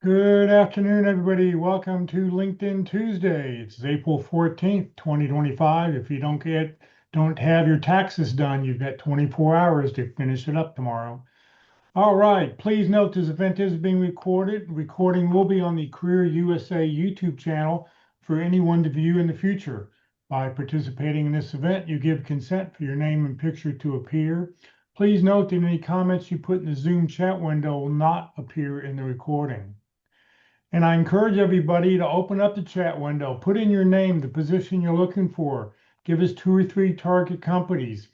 Good afternoon, everybody. Welcome to LinkedIn Tuesday. It's April 14th, 2025. If you don't have your taxes done, you've got 24 hours to finish it up tomorrow. All right. Please note this event is being recorded. Recording will be on the Career USA YouTube channel for anyone to view in the future. By participating in this event, you give consent for your name and picture to appear. Please note that any comments you put in the Zoom chat window will not appear in the recording. And I encourage everybody to open up the chat window, put in your name, the position you're looking for, give us 2 or 3 target companies,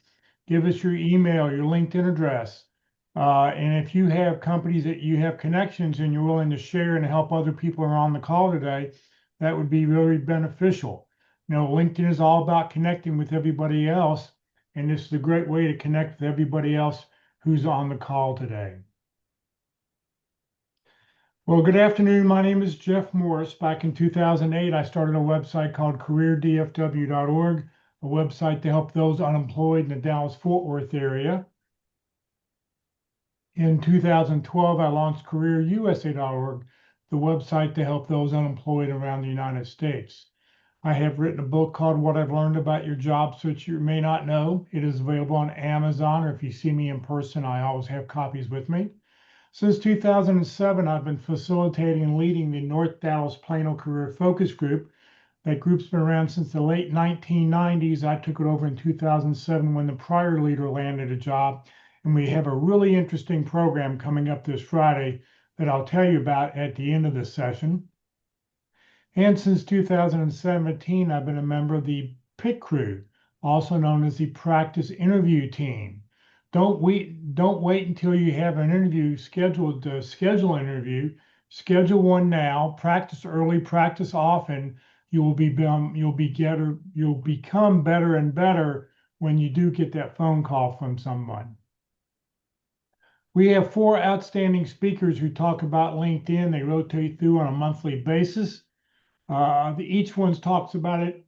give us your email, your LinkedIn address. And if you have companies that you have connections and you're willing to share and help other people who are on the call today, that would be very beneficial. LinkedIn is all about connecting with everybody else, and this is a great way to connect with everybody else who's on the call today. Well, good afternoon. My name is Jeff Morris. Back in 2008, I started a website called careerdfw.org, a website to help those unemployed in the Dallas-Fort Worth area. In 2012, I launched careerusa.org, the website to help those unemployed around the United States. I have written a book called What I've Learned About Your Job Search You May Not Know. It is available on Amazon, or if you see me in person, I always have copies with me. Since 2007, I've been facilitating and leading the North Dallas Plano Career Focus Group. That group's been around since the late 1990s. I took it over in 2007 when the prior leader landed a job. And we have a really interesting program coming up this Friday that I'll tell you about at the end of this session. And since 2017, I've been a member of the PIT crew, also known as the Practice Interview Team. Don't wait until you have an interview scheduled to schedule an interview. Schedule one now. Practice early, practice often. You'll become better and better when you do get that phone call from someone. We have 4 outstanding speakers who talk about LinkedIn. They rotate through on a monthly basis. Each one talks about it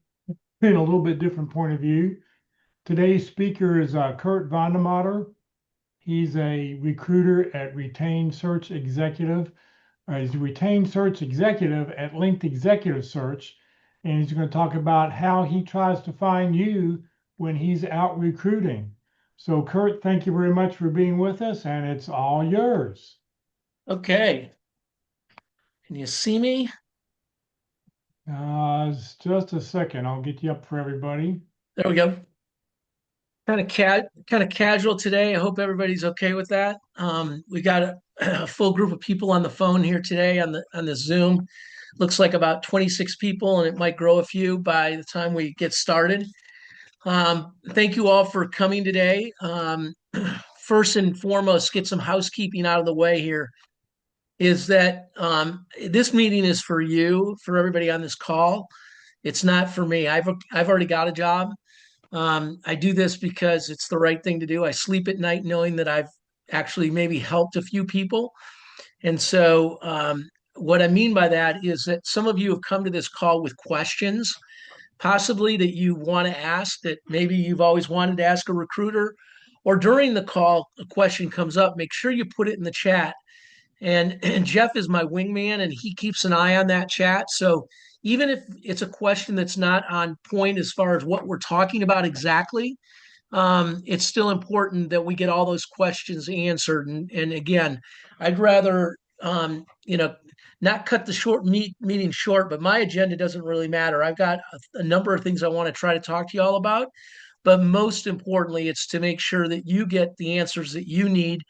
in a little bit different point of view. Today's speaker is Kurt VandeMotter. He's a recruiter at Retained Search Executive. He's a Retained Search Executive at Linked Executive Search, and he's going to talk about how he tries to find you when he's out recruiting. So, Kurt, thank you very much for being with us, and it's all yours. Okay. Can you see me? Just a second. I'll get you up for everybody. There we go. Kind of casual today. I hope everybody's okay with that. We got a full group of people on the phone here today on the Zoom. Looks like about 26 people, and it might grow a few by the time we get started. Thank you all for coming today. First and foremost, get some housekeeping out of the way here. Is that this meeting is for you, for everybody on this call. It's not for me. I've already got a job. I do this because it's the right thing to do. I sleep at night knowing that I've actually maybe helped a few people. And so what I mean by that is that some of you have come to this call with questions, possibly that you want to ask, that maybe you've always wanted to ask a recruiter, or during the call, a question comes up. Make sure you put it in the chat. And Jeff is my wingman, and he keeps an eye on that chat. So even if it's a question that's not on point as far as what we're talking about exactly, it's still important that we get all those questions answered. And again, I'd rather not cut the meeting short, but my agenda doesn't really matter. I've got a number of things I want to try to talk to you all about. But most importantly, it's to make sure that you get the answers that you need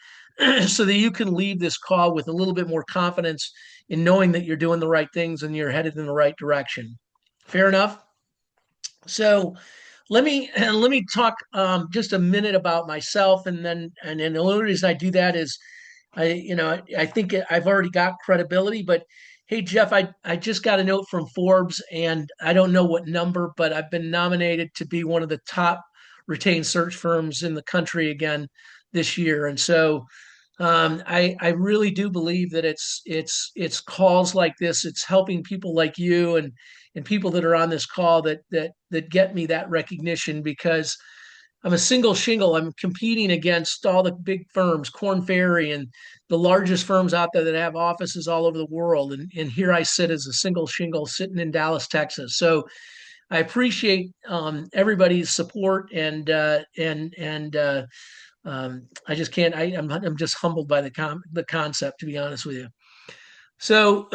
so that you can leave this call with a little bit more confidence in knowing that you're doing the right things and you're headed in the right direction. Fair enough? So let me talk just a minute about myself, and the only reason I do that is I think I've already got credibility. But hey, Jeff, I just got a note from Forbes, and I don't know what number, but I've been nominated to be one of the top retained search firms in the country again this year. And so I really do believe that it's calls like this. It's helping people like you and people that are on this call that get me that recognition, because I'm a single shingle. I'm competing against all the big firms, Korn Ferry, and the largest firms out there that have offices all over the world. And here I sit as a single shingle sitting in Dallas, Texas. So I appreciate everybody's support and I just can't. I'm just humbled by the concept, to be honest with you. So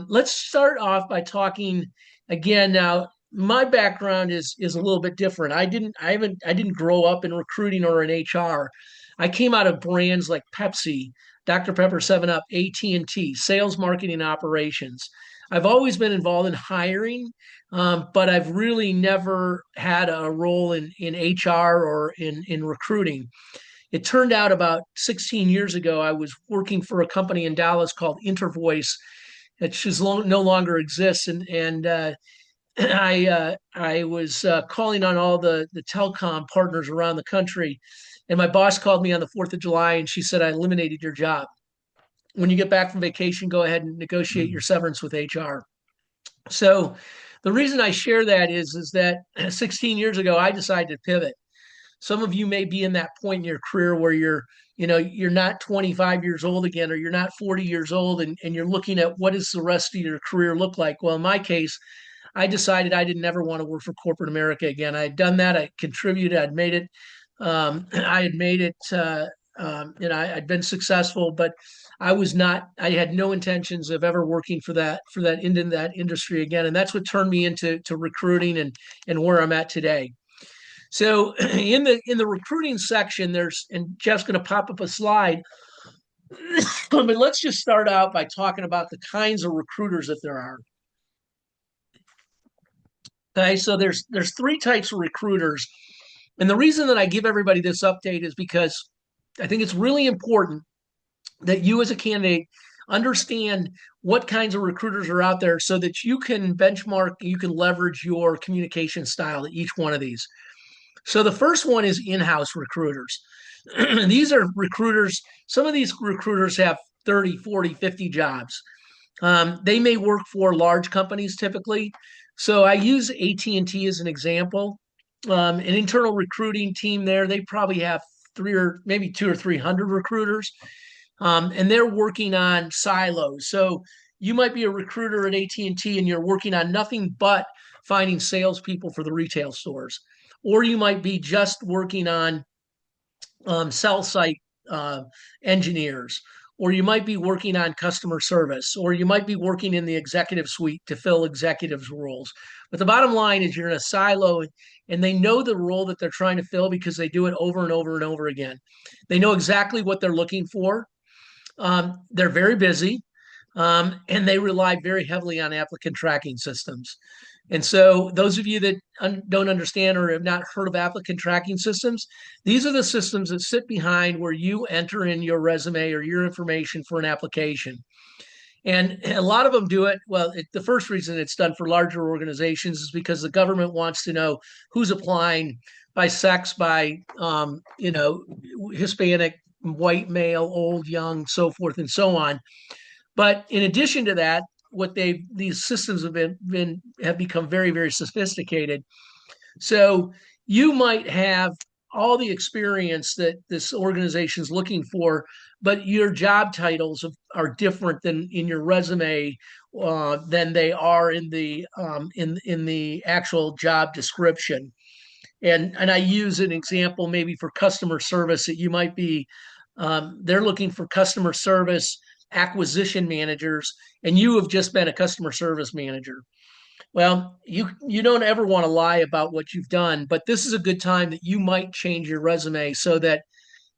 let's start off by talking again. Now, my background is a little bit different. I didn't grow up in recruiting or in HR. I came out of brands like Pepsi, Dr. Pepper, 7 Up, AT&T, sales, marketing, operations. I've always been involved in hiring, but I've really never had a role in HR or in recruiting. It turned out about 16 years ago, I was working for a company in Dallas called Intervoice, which no longer exists, and I was calling on all the telecom partners around the country, and my boss called me on the 4th of July, and she said, "I eliminated your job. When you get back from vacation, go ahead and negotiate your severance with HR." So the reason I share that is that 16 years ago, I decided to pivot. Some of you may be in that point in your career where you're not 25 years old again, or you're not 40 years old, and you're looking at what does the rest of your career look like. Well, in my case, I decided I didn't ever want to work for corporate America again. I had done that. I contributed. I'd made it. I had made it. I'd been successful, but I was not. I had no intentions of ever working in that industry again. And that's what turned me into recruiting and where I'm at today. So in the recruiting section, and Jeff's going to pop up a slide, but let's just start out by talking about the kinds of recruiters that there are. Okay, so there's three types of recruiters, and the reason that I give everybody this update is because I think it's really important that you as a candidate understand what kinds of recruiters are out there so that you can benchmark, you can leverage your communication style to each one of these. So the first one is in-house recruiters. These are recruiters. Some of these recruiters have 30, 40, 50 jobs. They may work for large companies typically. So I use AT&T as an example. An internal recruiting team there, they probably have three or maybe 200 or 300 recruiters, and they're working on silos. So you might be a recruiter at AT&T and you're working on nothing but finding salespeople for the retail stores, or you might be just working on cell site engineers, or you might be working on customer service, or you might be working in the executive suite to fill executives' roles. But the bottom line is you're in a silo and they know the role that they're trying to fill because they do it over and over and over again. They know exactly what they're looking for. They're very busy, and they rely very heavily on applicant tracking systems. And so, those of you that don't understand or have not heard of applicant tracking systems, these are the systems that sit behind where you enter in your resume or your information for an application. And a lot of them do it. Well, the first reason it's done for larger organizations is because the government wants to know who's applying by sex, by Hispanic, white, male, old, young, so forth and so on. But in addition to that, these systems have become very, very sophisticated. So you might have all the experience that this organization is looking for, but your job titles are different than in your resume than they are in the actual job description. And I use an example maybe for customer service that you might be they're looking for customer service acquisition managers, and you have just been a customer service manager. Well, you don't ever want to lie about what you've done, but this is a good time that you might change your resume so that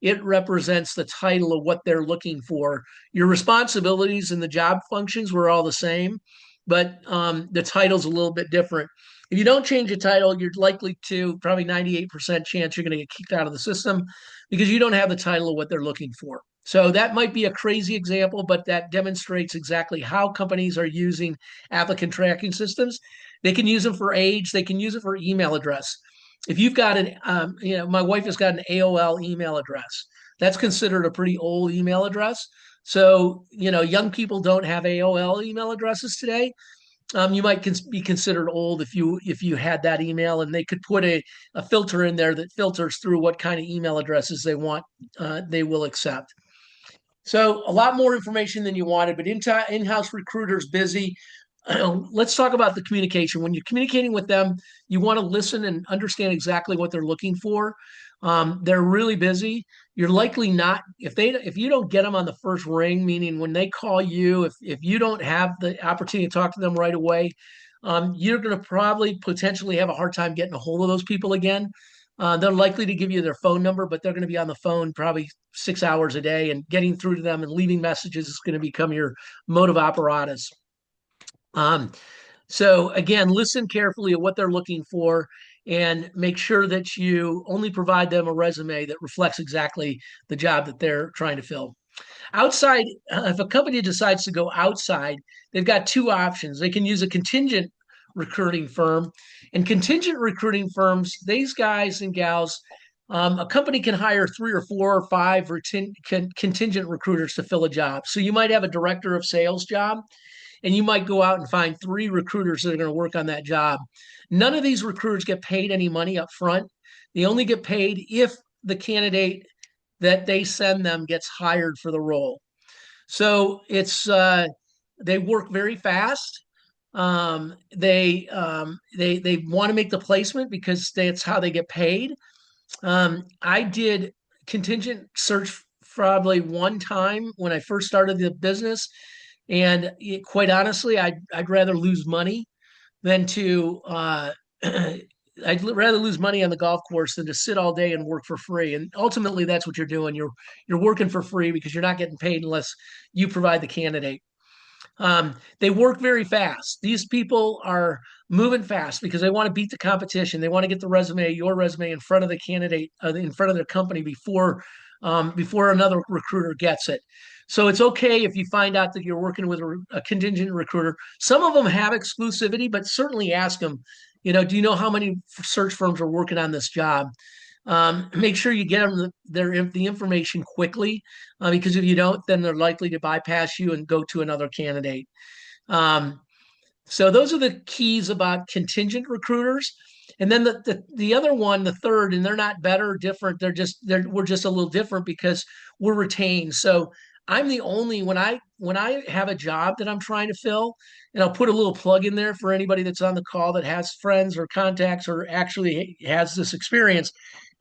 it represents the title of what they're looking for. Your responsibilities and the job functions were all the same, but the title's a little bit different. If you don't change the title, you're likely to probably 98% chance you're going to get kicked out of the system because you don't have the title of what they're looking for. So that might be a crazy example, but that demonstrates exactly how companies are using applicant tracking systems. They can use them for age. They can use it for email address. If you've got my wife has got an AOL email address. That's considered a pretty old email address. So, young people don't have AOL email addresses today. You might be considered old if you had that email, and they could put a filter in there that filters through what kind of email addresses they want they will accept. So a lot more information than you wanted, but in-house recruiters busy. Let's talk about the communication. When you're communicating with them, you want to listen and understand exactly what they're looking for. They're really busy. You're likely not if you don't get them on the first ring, meaning when they call you, if you don't have the opportunity to talk to them right away, you're going to probably potentially have a hard time getting a hold of those people again. They're likely to give you their phone number, but they're going to be on the phone probably 6 hours a day, and getting through to them and leaving messages is going to become your mode of operatus. Um, so again, listen carefully at what they're looking for and make sure that you only provide them a resume that reflects exactly the job that they're trying to fill. Outside, if a company decides to go outside, they've got two options. They can use a contingent recruiting firm, and contingent recruiting firms, these guys and gals, a company can hire 3 or 4 or 5 contingent recruiters to fill a job. So you might have a director of sales job, and you might go out and find 3 recruiters that are going to work on that job. None of these recruiters get paid any money up front. They only get paid if the candidate that they send them gets hired for the role. So they work very fast. They want to make the placement because that's how they get paid. I did contingent search probably one time when I first started the business, and quite honestly, I'd rather lose money than to I'd rather lose money on the golf course than to sit all day and work for free. And ultimately, that's what you're doing. You're working for free because you're not getting paid unless you provide the candidate. They work very fast. These people are moving fast because they want to beat the competition. They want to get your resume, in front of the candidate, in front of their company before another recruiter gets it. So it's okay if you find out that you're working with a contingent recruiter. Some of them have exclusivity, but certainly ask them, do you know how many search firms are working on this job? Make sure you get them the information quickly, because if you don't, then they're likely to bypass you and go to another candidate. Um, so those are the keys about contingent recruiters. And then the other one, the third, and they're not better or different. We're just a little different because we're retained. So I'm the only when I have a job that I'm trying to fill, and I'll put a little plug in there for anybody that's on the call that has friends or contacts or actually has this experience.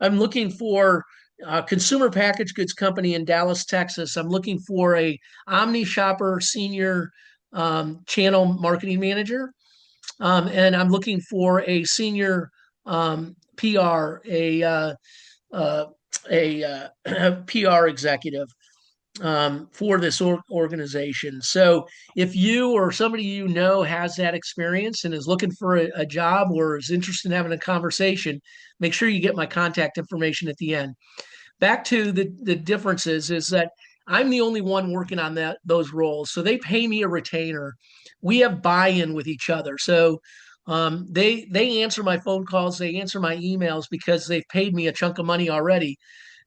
I'm looking for a consumer packaged goods company in Dallas, Texas. I'm looking for a Omni Shopper senior channel marketing manager, and I'm looking for a senior PR, uh, PR executive for this organization. So if you or somebody has that experience and is looking for a job or is interested in having a conversation, make sure you get my contact information at the end. Back to the differences is that I'm the only one working on those roles. So they pay me a retainer. We have buy-in with each other. So they answer my phone calls, they answer my emails because they've paid me a chunk of money already,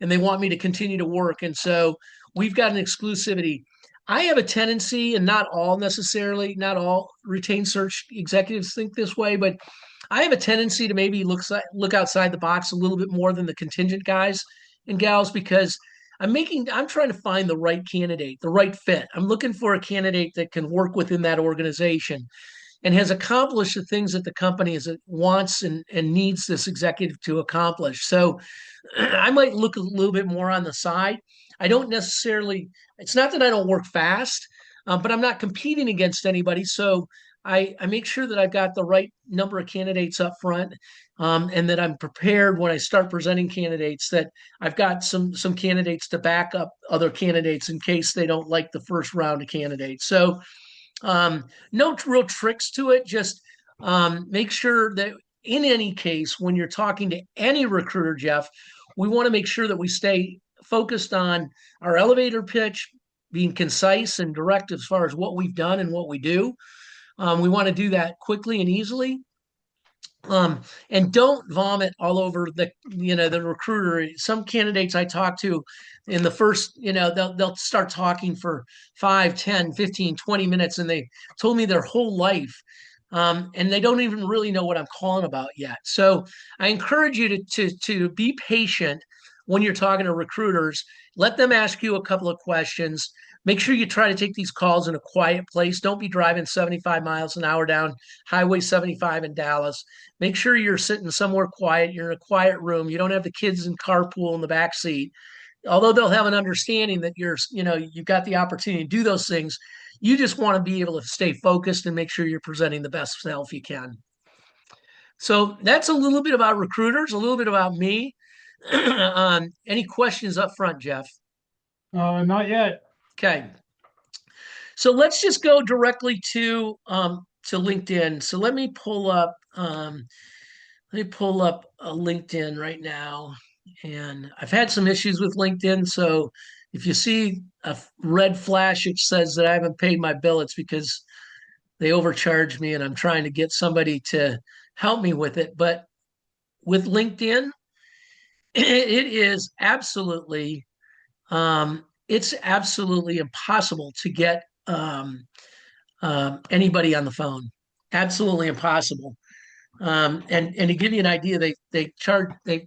and they want me to continue to work. And so we've got an exclusivity. I have a tendency, and not all necessarily, not all retained search executives think this way, but I have a tendency to maybe look outside the box a little bit more than the contingent guys and gals because I'm trying to find the right candidate, the right fit. I'm looking for a candidate that can work within that organization and has accomplished the things that the company wants and needs this executive to accomplish. So I might look a little bit more on the side. I don't necessarily, it's not that I don't work fast, but I'm not competing against anybody. So I make sure that I've got the right number of candidates up front, and that I'm prepared when I start presenting candidates, that I've got some candidates to back up other candidates in case they don't like the first round of candidates. So no real tricks to it. Just make sure that in any case, when you're talking to any recruiter, Jeff, we want to make sure that we stay focused on our elevator pitch, being concise and direct as far as what we've done and what we do. We want to do that quickly and easily. And don't vomit all over the recruiter. Some candidates I talk to in the first, they'll start talking for 5, 10, 15, 20 minutes, and they told me their whole life. and they don't even really know what I'm calling about yet. So I encourage you to be patient when you're talking to recruiters. Let them ask you a couple of questions. Make sure you try to take these calls in a quiet place. Don't be driving 75 miles an hour down Highway 75 in Dallas. Make sure you're sitting somewhere quiet. You're in a quiet room. You don't have the kids in carpool in the back seat. Although they'll have an understanding that you've got the opportunity to do those things, you just want to be able to stay focused and make sure you're presenting the best self you can. So that's a little bit about recruiters, a little bit about me. Any questions up front, Jeff? Not yet. Okay. So let's just go directly to LinkedIn. So let me pull up a LinkedIn right now. And I've had some issues with LinkedIn. So if you see a red flash which says that I haven't paid my bill, it's because they overcharged me and I'm trying to get somebody to help me with it. But with LinkedIn, it is it's absolutely impossible to get anybody on the phone. Absolutely impossible. And to give you an idea, they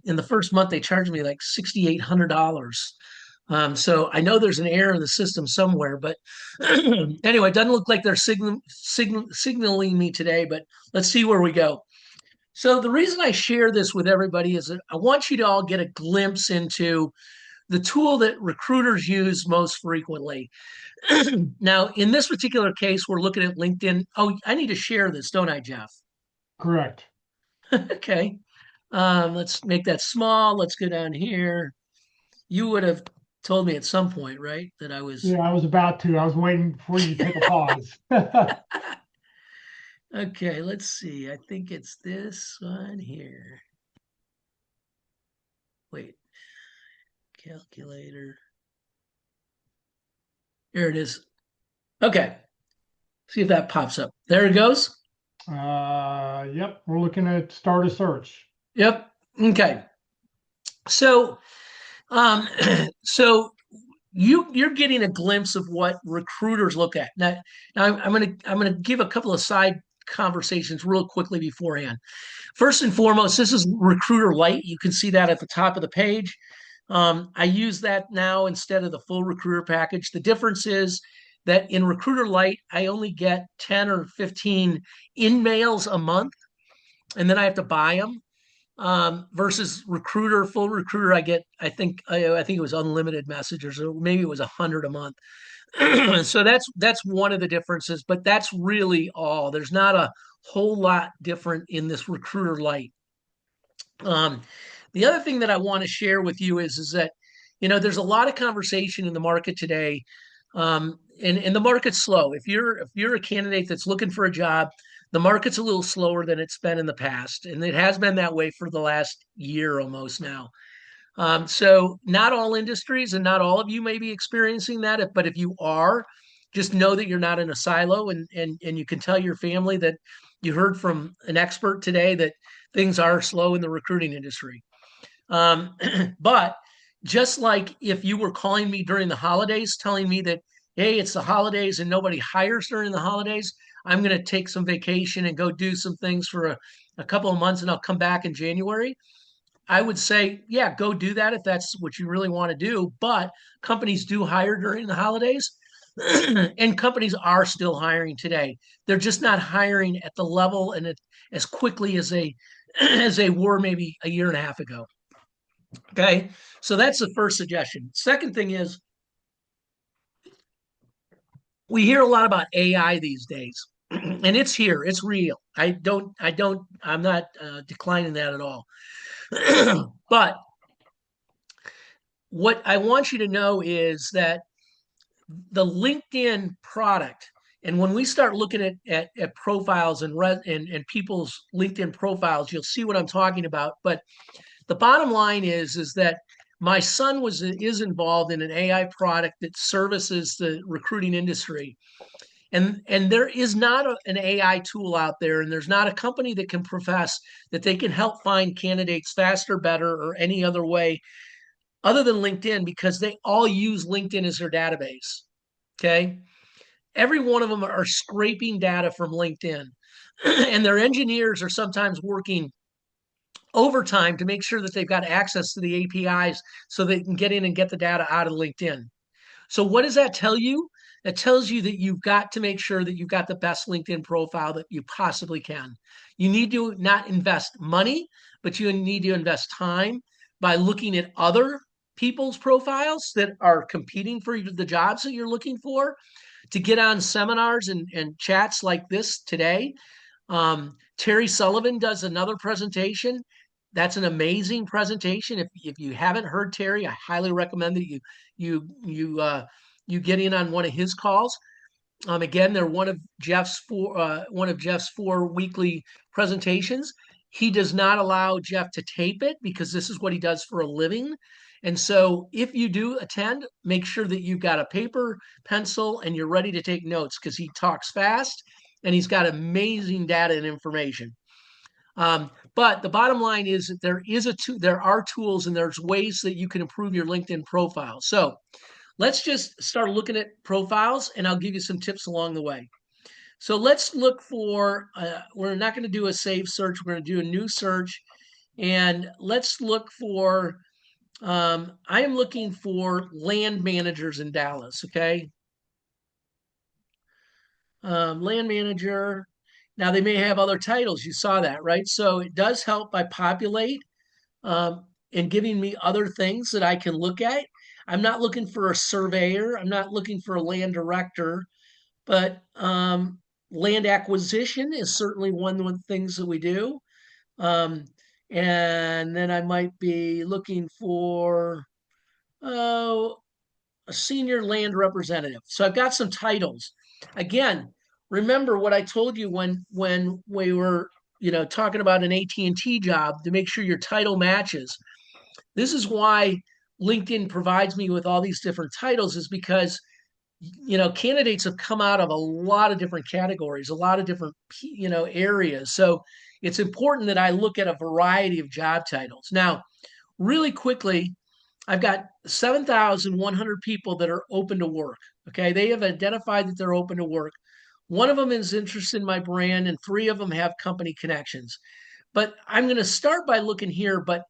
in the first month they charged me like $6,800. So I know there's an error in the system somewhere, but anyway, it doesn't look like they're signaling me today. But let's see where we go. So the reason I share this with everybody is that I want you to all get a glimpse into the tool that recruiters use most frequently. Now, in this particular case, we're looking at LinkedIn. Oh, I need to share this, don't I, Jeff? Correct. Okay. Let's make that small. Let's go down here. You would have told me at some point, right, that I was Yeah, I was about to. I was waiting for you to take a pause. okay. Let's see. I think it's this one here. Wait, calculator. Here it is. Okay. See if that pops up. There it goes. Yep, we're looking at start a search. Yep. Okay. So, um, so you're getting a glimpse of what recruiters look at. Now I'm gonna give a couple of side conversations real quickly beforehand. First and foremost, this is Recruiter Lite. You can see that at the top of the page. I use that now instead of the full recruiter package. The difference is that in Recruiter Lite, I only get 10 or 15 in mails a month, and then I have to buy them. Versus recruiter, full recruiter, I think it was unlimited messages, or maybe it was 100 a month. So that's one of the differences, but that's really all. There's not a whole lot different in this recruiter Lite. Um, the other thing that I want to share with you is that there's a lot of conversation in the market today, and the market's slow. If you're a candidate that's looking for a job, the market's a little slower than it's been in the past, and it has been that way for the last year almost now. So not all industries and not all of you may be experiencing that, but if you are, just know that you're not in a silo, and you can tell your family that you heard from an expert today that things are slow in the recruiting industry. Um, but just like if you were calling me during the holidays, telling me that, hey, it's the holidays and nobody hires during the holidays, I'm going to take some vacation and go do some things for a couple of months and I'll come back in January. I would say, yeah, go do that if that's what you really want to do. But companies do hire during the holidays, and companies are still hiring today. They're just not hiring at the level and as quickly as they as they were maybe a year and a half ago. Okay, so that's the first suggestion. Second thing is we hear a lot about AI these days, and it's here, it's real. I'm not declining that at all. But what I want you to know is that the LinkedIn product, and when we start looking at profiles and people's LinkedIn profiles, you'll see what I'm talking about. But the bottom line is that my son is involved in an AI product that services the recruiting industry. And there is not an AI tool out there, and there's not a company that can profess that they can help find candidates faster, better, or any other way other than LinkedIn, because they all use LinkedIn as their database. Okay. every one of them are scraping data from LinkedIn. And their engineers are sometimes working overtime to make sure that they've got access to the APIs so they can get in and get the data out of LinkedIn. So what does that tell you? It tells you that you've got to make sure that you've got the best LinkedIn profile that you possibly can. You need to not invest money, but you need to invest time by looking at other people's profiles that are competing for the jobs that you're looking for, to get on seminars and chats like this today. Terry Sullivan does another presentation. That's an amazing presentation. If you haven't heard Terry, I highly recommend that you get in on one of his calls. Again, they're one of Jeff's four weekly presentations. He does not allow Jeff to tape it because this is what he does for a living. And so if you do attend, make sure that you've got a paper, pencil, and you're ready to take notes because he talks fast and he's got amazing data and information. But the bottom line is that there are tools and there's ways that you can improve your LinkedIn profile. So let's just start looking at profiles and I'll give you some tips along the way. So let's look for, we're not going to do a save search. We're going to do a new search. And let's look for, I am looking for land managers in Dallas. Okay. Land manager. Now they may have other titles. You saw that, right? So it does help by populate and giving me other things that I can look at. I'm not looking for a surveyor. I'm not looking for a land director, but land acquisition is certainly one of the things that we do. Um, and then I might be looking for oh, a senior land representative. So I've got some titles. Again, remember what I told you when we were talking about an AT&T job to make sure your title matches. This is why LinkedIn provides me with all these different titles, is because candidates have come out of a lot of different categories, a lot of different areas. So it's important that I look at a variety of job titles. Now, really quickly, I've got 7,100 people that are open to work. Okay, they have identified that they're open to work. One of them is interested in my brand, and three of them have company connections. But I'm going to start by looking here. But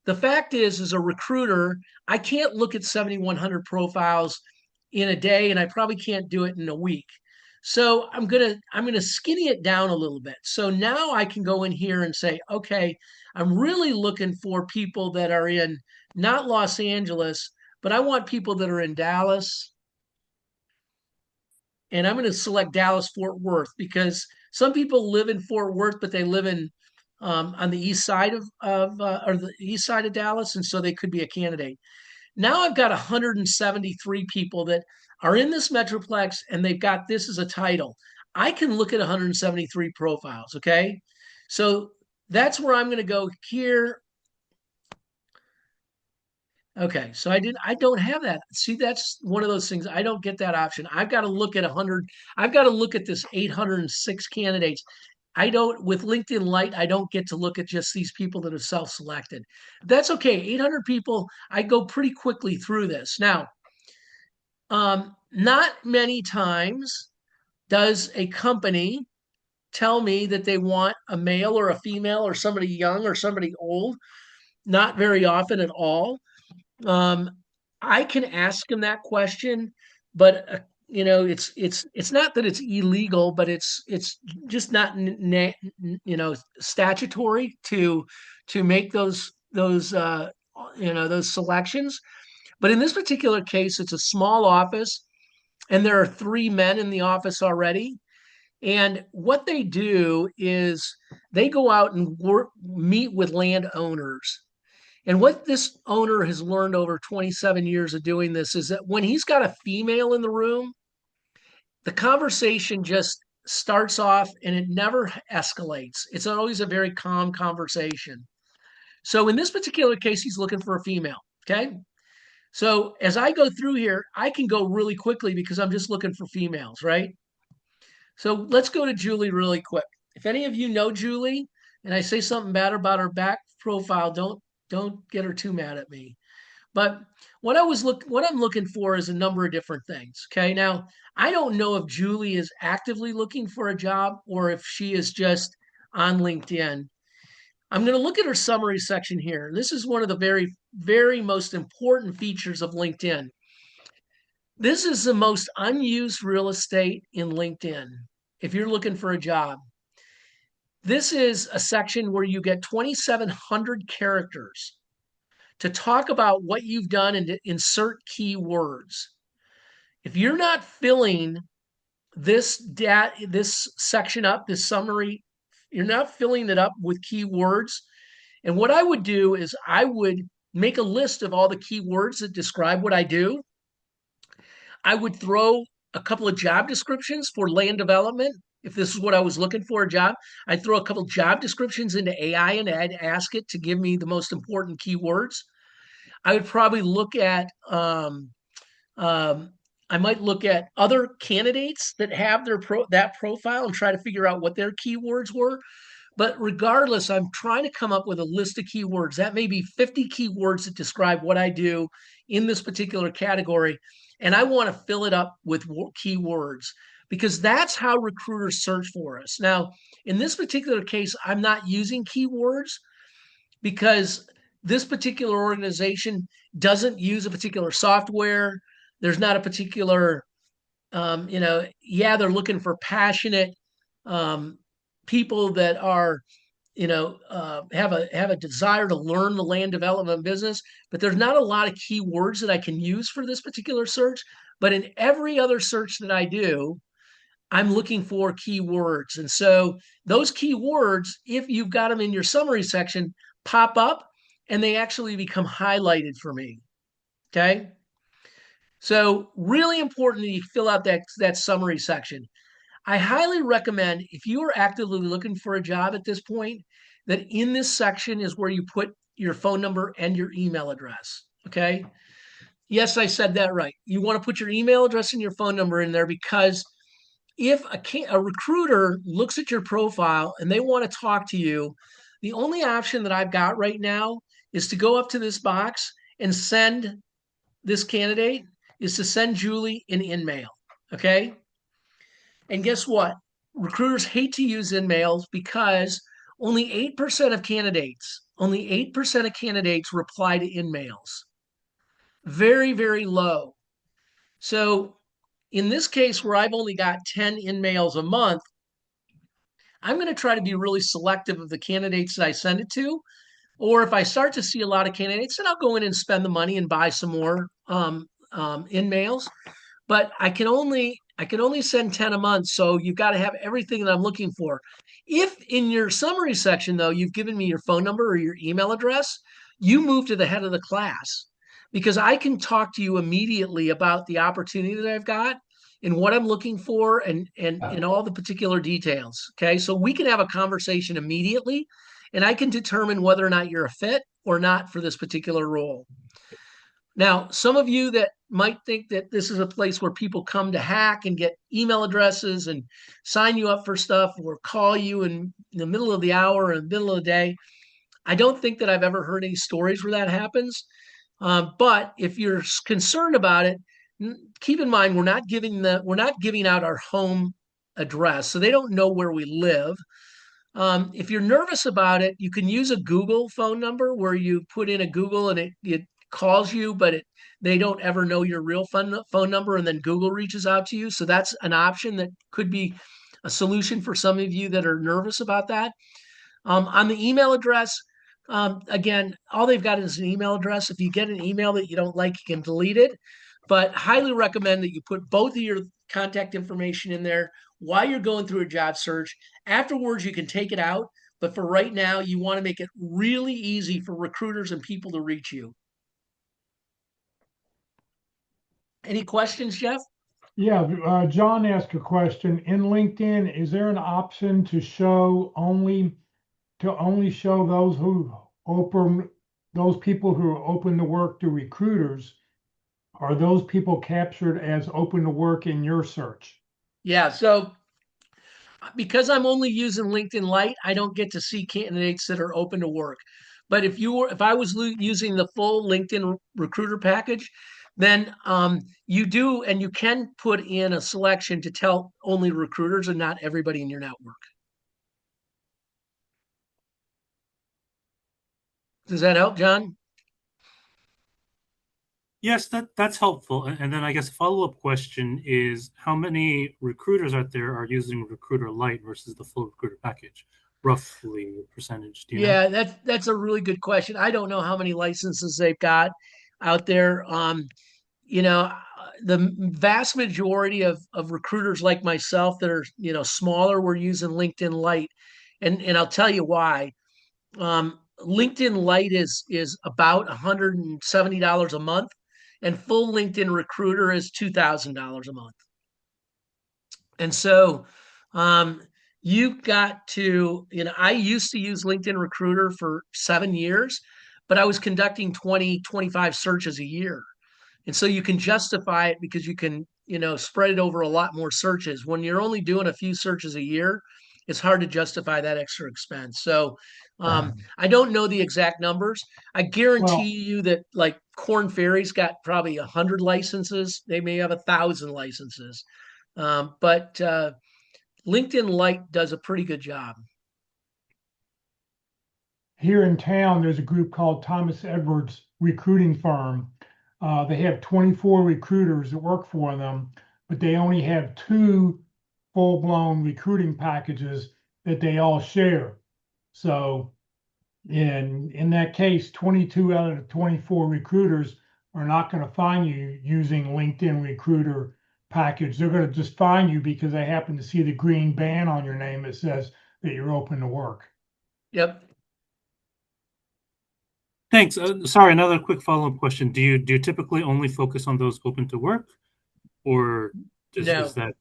the fact is, as a recruiter, I can't look at 7,100 profiles in a day, and I probably can't do it in a week. So I'm gonna skinny it down a little bit. So now I can go in here and say, okay, I'm really looking for people that are in not Los Angeles, but I want people that are in Dallas, and I'm going to select Dallas Fort Worth because some people live in Fort Worth, but they live in on the east side of or the east side of Dallas, and so they could be a candidate. Now I've got 173 people that are in this metroplex, and they've got this as a title. I can look at 173 profiles. Okay, so that's where I'm going to go here. Okay, so I don't have that. See, that's one of those things. I don't get that option. I've got to look at 100. I've got to look at this 806 candidates. I don't, with LinkedIn Lite, I don't get to look at just these people that are self-selected. That's okay. 800 people, I go pretty quickly through this. Now, not many times does a company tell me that they want a male or a female or somebody young or somebody old. Not very often at all. Um, I can ask him that question, but it's not that it's illegal, but it's just not statutory to make those selections. But in this particular case, it's a small office, and there are three men in the office already. And what they do is they go out and meet with landowners. And what this owner has learned over 27 years of doing this is that when he's got a female in the room, the conversation just starts off and it never escalates. It's always a very calm conversation. So in this particular case, he's looking for a female. Okay. So as I go through here, I can go really quickly because I'm just looking for females, right? So let's go to Julie really quick. If any of you know Julie and I say something bad about her back profile, don't get her too mad at me. But what I'm looking for is a number of different things. Okay. Now, I don't know if Julie is actively looking for a job or if she is just on LinkedIn. I'm going to look at her summary section here. This is one of the very, very most important features of LinkedIn. This is the most unused real estate in LinkedIn. If you're looking for a job, this is a section where you get 2,700 characters to talk about what you've done and to insert keywords. If you're not filling this section up, this summary, you're not filling it up with keywords. And what I would do is I would make a list of all the keywords that describe what I do. I would throw a couple of job descriptions for land development. If this is what I was looking for a job, I'd throw a couple of job descriptions into AI and I'd ask it to give me the most important keywords. I would probably look at um, I might look at other candidates that have that profile and try to figure out what their keywords were. But regardless, I'm trying to come up with a list of keywords. That may be 50 keywords that describe what I do in this particular category. And I want to fill it up with keywords because that's how recruiters search for us. Now, in this particular case, I'm not using keywords because this particular organization doesn't use a particular software. There's not a particular, yeah, they're looking for passionate um, people that are, have a desire to learn the land development business. But there's not a lot of keywords that I can use for this particular search. But in every other search that I do, I'm looking for keywords. And so those keywords, if you've got them in your summary section, pop up and they actually become highlighted for me. Okay. So really important that you fill out that summary section. I highly recommend if you are actively looking for a job at this point, that in this section is where you put your phone number and your email address. Okay. Yes, I said that right. You want to put your email address and your phone number in there because if a recruiter looks at your profile and they want to talk to you, the only option that I've got right now is to go up to this box and send this candidate is to send Julie an InMail. Okay. And guess what? Recruiters hate to use InMails because only 8% of candidates reply to InMails. Very, very low. So in this case, where I've only got 10 InMails a month, I'm going to try to be really selective of the candidates that I send it to. Or if I start to see a lot of candidates, then I'll go in and spend the money and buy some more InMails. But I can only send 10 a month. So you've got to have everything that I'm looking for. If in your summary section, though, you've given me your phone number or your email address, you move to the head of the class because I can talk to you immediately about the opportunity that I've got and what I'm looking for and all the particular details. Okay. So we can have a conversation immediately and I can determine whether or not you're a fit or not for this particular role. Now, some of you that might think that this is a place where people come to hack and get email addresses and sign you up for stuff or call you in the middle of the hour or in the middle of the day, I don't think that I've ever heard any stories where that happens. But if you're concerned about it, keep in mind we're not giving out our home address, so they don't know where we live. If you're nervous about it, you can use a Google phone number where you put in a Google and it calls you, but they don't ever know your real phone number, and then Google reaches out to you. So that's an option that could be a solution for some of you that are nervous about that. On the email address, again, all they've got is an email address. If you get an email that you don't like, you can delete it. But highly recommend that you put both of your contact information in there while you're going through a job search. Afterwards, you can take it out. But for right now, you want to make it really easy for recruiters and people to reach you. Any questions, Jeff? Yeah, John asked a question. In LinkedIn, is there an option to only show those people who are open to work to recruiters? Are those people captured as open to work in your search? Yeah. So because I'm only using LinkedIn Lite, I don't get to see candidates that are open to work. But if I was using the full LinkedIn recruiter package, then you do, and you can put in a selection to tell only recruiters and not everybody in your network. Does that help, John? Yes, that's helpful. And then I guess a follow-up question is how many recruiters out there are using Recruiter Lite versus the full recruiter package? Roughly percentage, do you know? Yeah, that's a really good question. I don't know how many licenses they've got out there. You know, the vast majority of recruiters like myself that are, smaller, we're using LinkedIn Lite. And I'll tell you why. LinkedIn Lite is about $170 a month, and full LinkedIn Recruiter is $2,000 a month. And so um, you've got to, I used to use LinkedIn Recruiter for 7 years, but I was conducting 20, 25 searches a year. And so you can justify it because you can, spread it over a lot more searches. When you're only doing a few searches a year, it's hard to justify that extra expense. So I don't know the exact numbers. I guarantee Well, you that like Corn Ferry's got probably 100 licenses. They may have 1,000 licenses. But LinkedIn Lite does a pretty good job. here in town, there's a group called Thomas Edwards Recruiting Firm. They have 24 recruiters that work for them, but they only have two full-blown recruiting packages that they all share. So in that case, 22 out of the 24 recruiters are not going to find you using LinkedIn Recruiter package. They're going to just find you because they happen to see the green band on your name that says that you're open to work. Yep. Thanks. Sorry, another quick follow-up question. Do you typically only focus on those open to work, or is No. that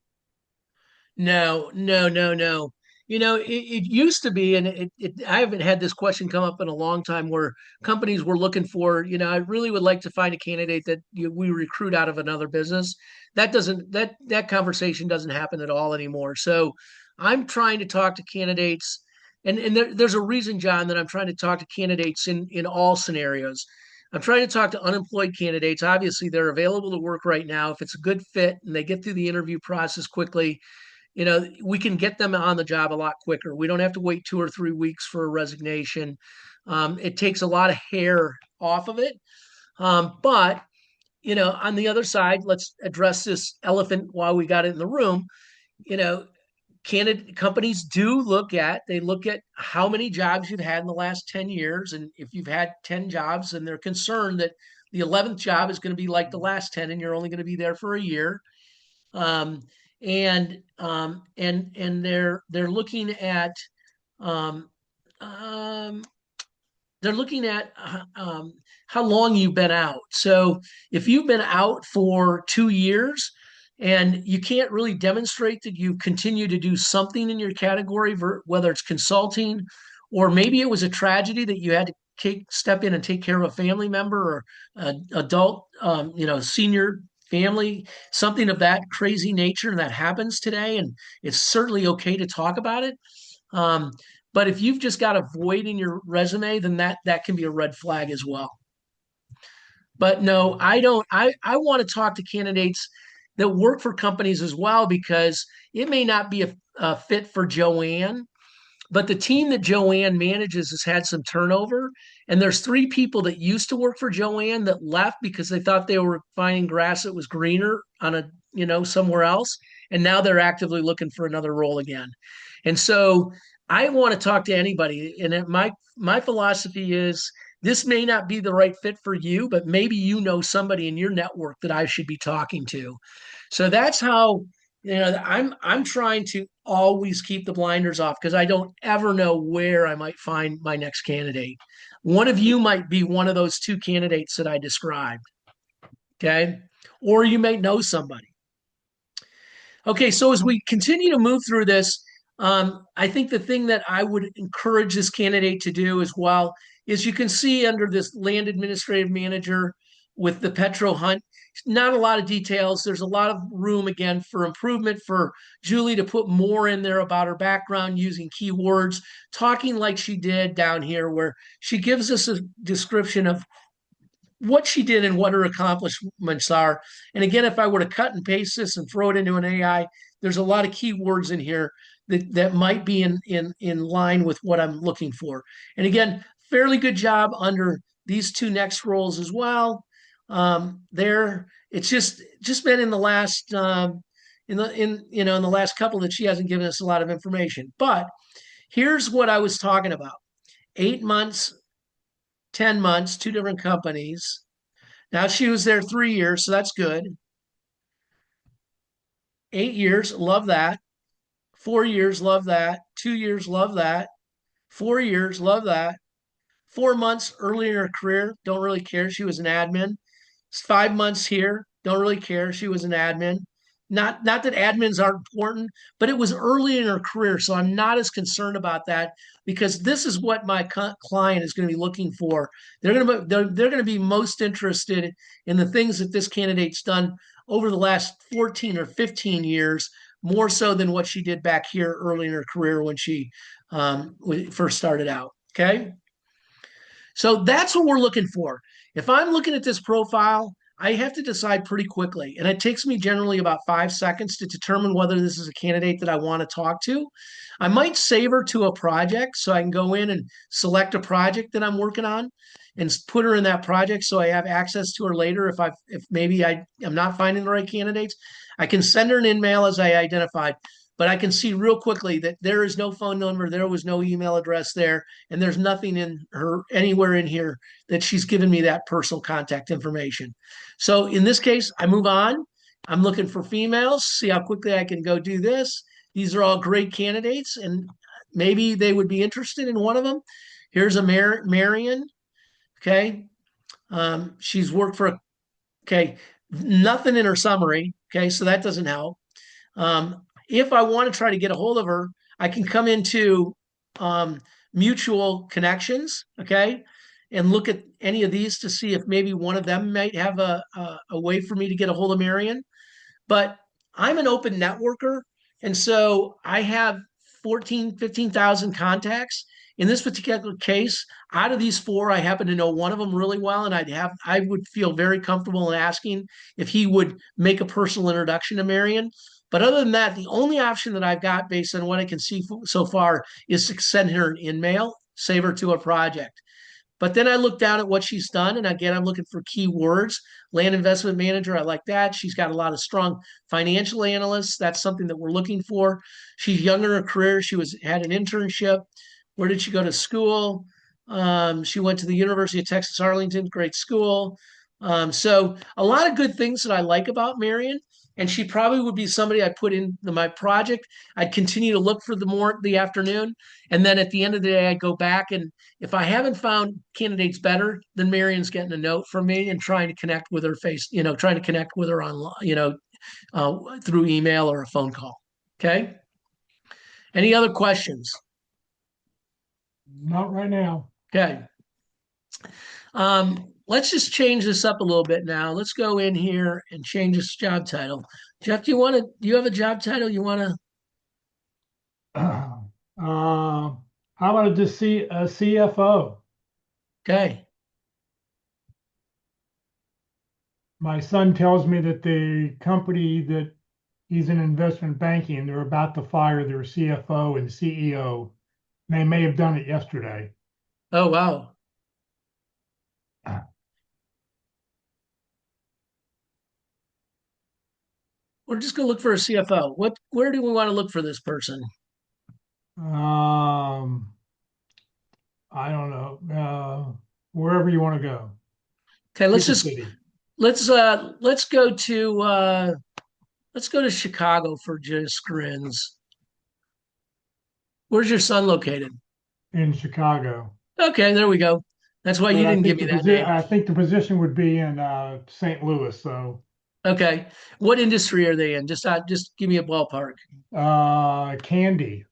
No, no, no, no. It used to be, and I haven't had this question come up in a long time where companies were looking for, I really would like to find a candidate that we recruit out of another business. That conversation doesn't happen at all anymore. So I'm trying to talk to candidates, and there's a reason, John, that I'm trying to talk to candidates in all scenarios. I'm trying to talk to unemployed candidates. Obviously, they're available to work right now. If it's a good fit and they get through the interview process quickly, we can get them on the job a lot quicker. We don't have to wait 2 or 3 weeks for a resignation. It takes a lot of hair off of it. But, on the other side, let's address this elephant while we got it in the room. You know, candidate companies they look at how many jobs you've had in the last 10 years. And if you've had 10 jobs and they're concerned that the 11th job is going to be like the last 10 and you're only going to be there for a year, um, and they're looking at um, um, they're looking at how long you've been out. So if you've been out for 2 years and you can't really demonstrate that you continue to do something in your category, whether it's consulting or maybe it was a tragedy that you had to step in and take care of a family member or an adult, senior family, something of that crazy nature that happens today, and it's certainly okay to talk about it. Um, but if you've just got a void in your resume, then that can be a red flag as well. But no, I don't. I want to talk to candidates that work for companies as well because it may not be a fit for Joanne, but the team that Joanne manages has had some turnover. And there's 3 people that used to work for Joanne that left because they thought they were finding grass that was greener on somewhere else. And now they're actively looking for another role again. And so I want to talk to anybody. And my philosophy is this may not be the right fit for you, but maybe you know somebody in your network that I should be talking to. So that's how I'm trying to always keep the blinders off because I don't ever know where I might find my next candidate. One of you might be one of those 2 candidates that I described. Okay. Or you may know somebody. Okay. So as we continue to move through this, I think the thing that I would encourage this candidate to do as well is you can see under this land administrative manager with the Petro hunt. Not a lot of details. There's a lot of room again for improvement for Julie to put more in there about her background using keywords, talking like she did down here, where she gives us a description of what she did and what her accomplishments are. And again, if I were to cut and paste this and throw it into an AI, there's a lot of keywords in here that might be in line with what I'm looking for. And again, fairly good job under these two next roles as well. There, it's just been in the last in the last couple that she hasn't given us a lot of information. But here's what I was talking about: 8 months, 10 months, two different companies. Now she was there 3 years, so that's good. 8 years, love that. 4 years, love that. 2 years, love that. 4 years, love that. 4 months early in her career, don't really care. She was an admin. 5 months here, don't really care. She was an admin. Not that admins aren't important, but it was early in her career, so I'm not as concerned about that because this is what my client is going to be looking for. They're going to be most interested in the things that this candidate's done over the last 14 or 15 years, more so than what she did back here early in her career when she first started out. Okay. So that's what we're looking for. If I'm looking at this profile, I have to decide pretty quickly. And it takes me generally about 5 seconds to determine whether this is a candidate that I want to talk to. I might save her to a project so I can go in and select a project that I'm working on and put her in that project so I have access to her later if maybe I'm not finding the right candidates. I can send her an email as I identified, but I can see real quickly that there is no phone number, there was no email address there, and there's nothing in her anywhere in here that she's given me that personal contact information. So in this case, I move on. I'm looking for females, see how quickly I can go do this. These are all great candidates, and maybe they would be interested in one of them. Here's a Marion. Okay. She's worked for, okay, nothing in her summary. Okay. So that doesn't help. If I want to try to get a hold of her, I can come into mutual connections, okay, and look at any of these to see if maybe one of them might have a way for me to get a hold of Marion. But I'm an open networker, and so I have 14, 15,000 contacts. In this particular case, out of these four, I happen to know one of them really well, and I would feel very comfortable in asking if he would make a personal introduction to Marion. But other than that, the only option that I've got based on what I can see so far is to send her an in-mail, save her to a project. But then I look down at what she's done, and again, I'm looking for keywords. Land investment manager, I like that. She's got a lot of strong financial analysts. That's something that we're looking for. She's young in her career. She had an internship. Where did she go to school? She went to the University of Texas Arlington, great school. So a lot of good things that I like about Marion, and she probably would be somebody I put in my project. I'd continue to look for the afternoon, and then at the end of the day, I'd go back, and if I haven't found candidates better, then Marion's getting a note from me and trying to connect with her trying to connect with her online, through email or a phone call. Okay. Any other questions? Not right now. Okay. Let's just change this up a little bit now. Let's go in here and change this job title. Jeff, do you have a job title you want to? How about just see a CFO? Okay. My son tells me that the company that he's in investment banking, they're about to fire their CFO and CEO. They may have done it yesterday. Oh, wow. We're just going to look for a CFO. Where do we want to look for this person? I don't know. Wherever you want to go. Okay, Pick a city. let's go to Chicago for just grins. Where's your son located? In Chicago. Okay, there we go. That's why you But didn't give me that name. I think the position would be in St. Louis. So Okay. What industry are they in? Just give me a ballpark. candy.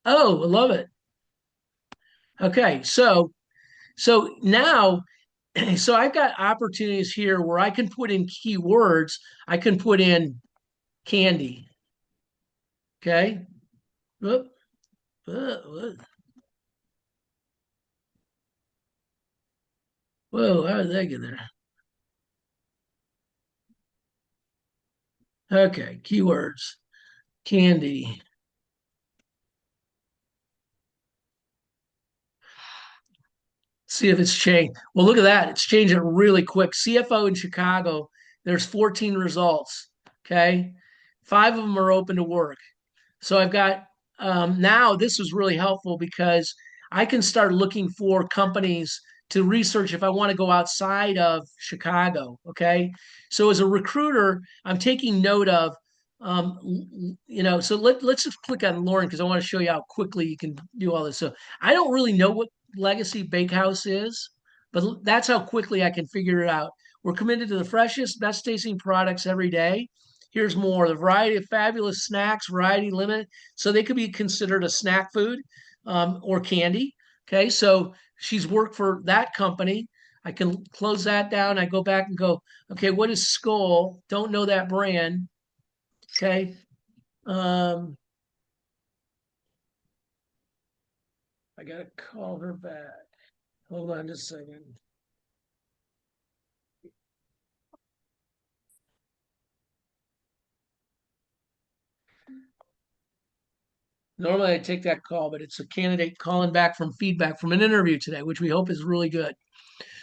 Oh, I love it. Okay, so now So I've got opportunities here where I can put in keywords. I can put in candy. Okay. Whoop, whoa, whoa, how did that get there? Okay, keywords, candy. See if it's changed. Well, look at that. It's changing it really quick. CFO in Chicago, there's 14 results. Okay. 5 of them are open to work. So I've got now this is really helpful because I can start looking for companies to research if I want to go outside of Chicago. Okay. So as a recruiter, I'm taking note of, so let's just click on Lauren because I want to show you how quickly you can do all this. So I don't really know what Legacy Bakehouse is, but that's how quickly I can figure it out. We're committed to the freshest, best tasting products every day. Here's more: the variety of fabulous snacks, variety limited. So they could be considered a snack food or candy. Okay, so she's worked for that company. I can close that down. I go back and go, okay, what is Skull? Don't know that brand. Okay. Um, I gotta call her back. Hold on just a second. Normally I take that call, but it's a candidate calling back from feedback from an interview today, which we hope is really good.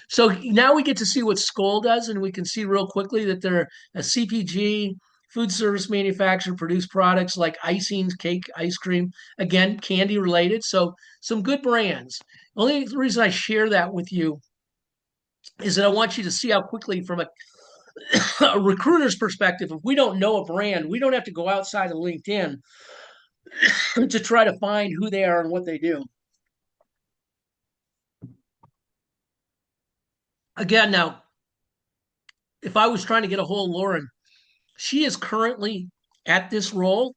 So now we get to see what Skoll does, and we can see real quickly that they're a CPG, food service manufacturer, produce products like icings, cake, ice cream, again, candy related. So some good brands. Only reason I share that with you is that I want you to see how quickly, from a recruiter's perspective, if we don't know a brand, we don't have to go outside of LinkedIn to try to find who they are and what they do. Again, now, if I was trying to get a hold of Lauren, she is currently at this role.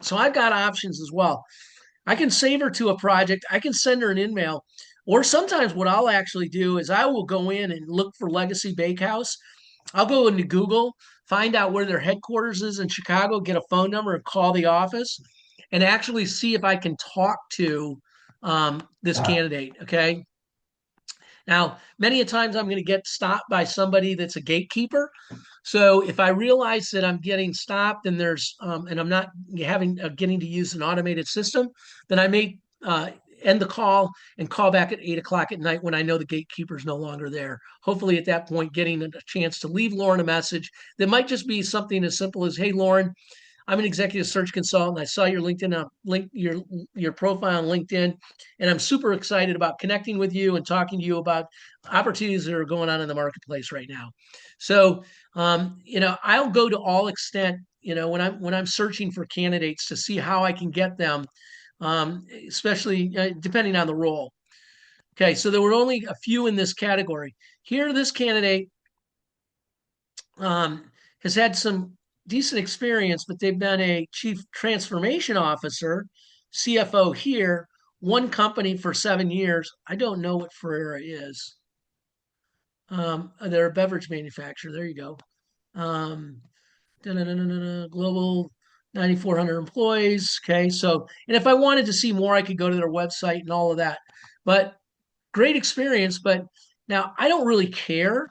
So I've got options as well. I can save her to a project. I can send her an email. Or sometimes what I'll actually do is I will go in and look for Legacy Bakehouse. I'll go into Google, find out where their headquarters is in Chicago, get a phone number and call the office and actually see if I can talk to this candidate. Okay. Now, many a times I'm going to get stopped by somebody that's a gatekeeper. So if I realize that I'm getting stopped and and I'm not getting to use an automated system, then I may end the call and call back at 8 o'clock at night when I know the gatekeeper is no longer there. Hopefully, at that point, getting a chance to leave Lauren a message that might just be something as simple as, "Hey, Lauren, I'm an executive search consultant. I saw your your profile on LinkedIn, and I'm super excited about connecting with you and talking to you about opportunities that are going on in the marketplace right now." So, I'll go to all extent, when I'm searching for candidates to see how I can get them, especially depending on the role. Okay, so there were only a few in this category. Here, this candidate has had some decent experience, but they've been a chief transformation officer, CFO here, one company for 7 years. I don't know what Ferrera is. They're a beverage manufacturer. There you go. Um, global 9,400 employees. Okay. So, and if I wanted to see more, I could go to their website and all of that. But great experience. But now I don't really care.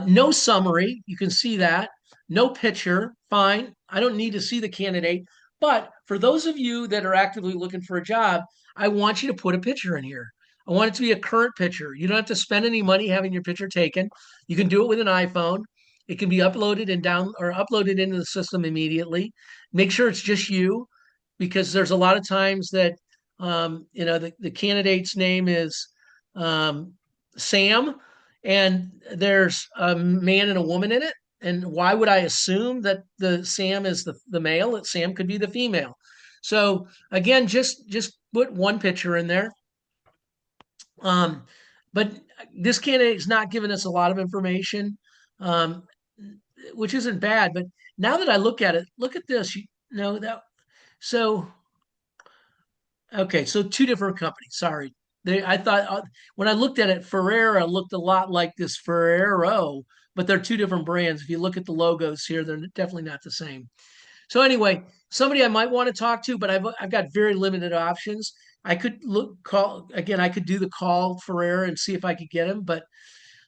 No summary. You can see that. No picture. Fine. I don't need to see the candidate. But for those of you that are actively looking for a job, I want you to put a picture in here. I want it to be a current picture. You don't have to spend any money having your picture taken. You can do it with an iPhone. It can be uploaded and down or uploaded into the system immediately. Make sure it's just you, because there's a lot of times that the candidate's name is um, Sam, and there's a man and a woman in it. And why would I assume that the Sam is the male? That Sam could be the female. So again, just put one picture in there. Um, but this candidate is not giving us a lot of information, um, which isn't bad. But now that I look at it, look at this. You know that. So okay, so two different companies. Sorry. I thought when I looked at it, Ferrera looked a lot like this Ferrero, but they're two different brands. If you look at the logos here, they're definitely not the same. So anyway, somebody I might want to talk to, but I've got very limited options. I could call again. I could do the call Ferrera and see if I could get him, but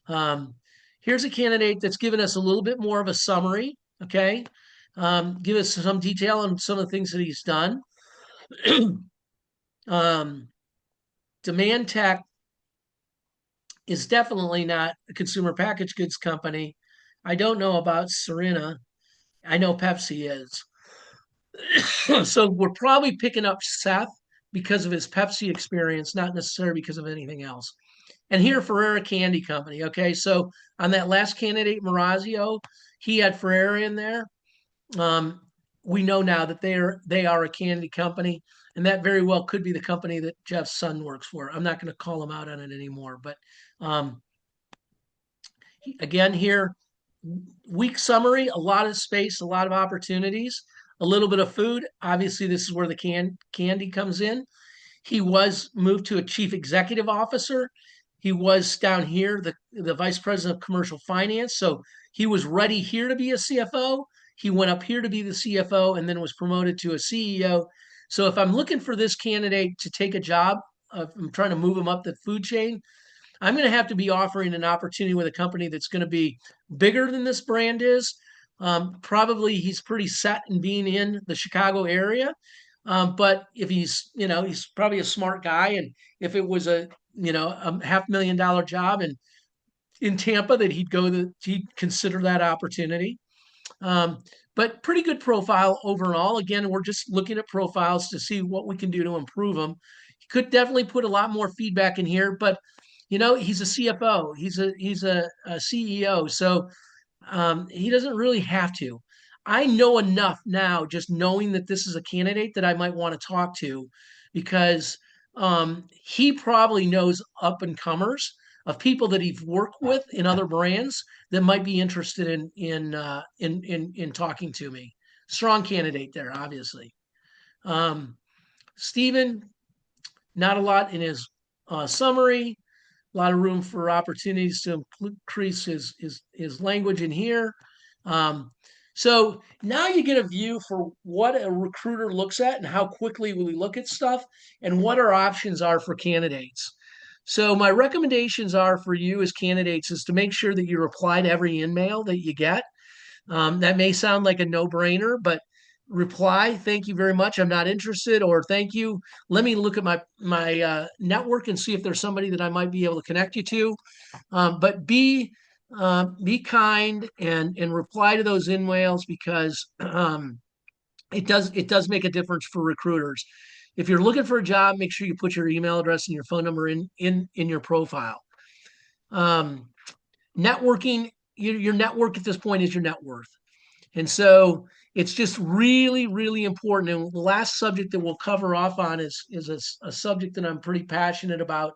um, here's a candidate that's given us a little bit more of a summary. Okay, give us some detail on some of the things that he's done. um, Demand Tech is definitely not a consumer packaged goods company. I don't know about Serena. I know Pepsi is. So we're probably picking up Seth because of his Pepsi experience, not necessarily because of anything else. And here, Ferrera Candy Company. Okay, so on that last candidate, Marazio, he had Ferrera in there. Um, we know now that they are a candy company, and that very well could be the company that Jeff's son works for. I'm not going to call him out on it anymore, but um, again here, weak summary, a lot of space, a lot of opportunities, a little bit of food. Obviously, this is where the candy comes in. He was moved to a chief executive officer. He was down here, the vice president of commercial finance. So he was ready here to be a CFO. He went up here to be the CFO and then was promoted to a CEO. So if I'm looking for this candidate to take a job, I'm trying to move him up the food chain, I'm going to have to be offering an opportunity with a company that's going to be bigger than this brand is. Probably he's pretty set in being in the Chicago area. But if he's probably a smart guy. And if it was a $500,000 job in Tampa, that he'd consider that opportunity. Um, but pretty good profile overall. Again, we're just looking at profiles to see what we can do to improve them. He could definitely put a lot more feedback in here, but he's a CFO, he's a CEO, so he doesn't really have to. I know enough now, just knowing that this is a candidate that I might want to talk to, because he probably knows up and comers of people that he's worked with in other brands that might be interested in talking to me. Strong candidate there, obviously. Stephen, not a lot in his summary. A lot of room for opportunities to increase his language in here. Um, so now you get a view for what a recruiter looks at and how quickly we look at stuff and what our options are for candidates. So my recommendations are for you as candidates is to make sure that you reply to every email that you get. That may sound like a no-brainer, but reply, thank you very much, I'm not interested, or thank you, let me look at my network and see if there's somebody that I might be able to connect you to. But be kind and reply to those emails, because it does make a difference for recruiters. If you're looking for a job, make sure you put your email address and your phone number in your profile. Networking, your network at this point is your net worth. And so it's just really, really important. And the last subject that we'll cover off on is a subject that I'm pretty passionate about.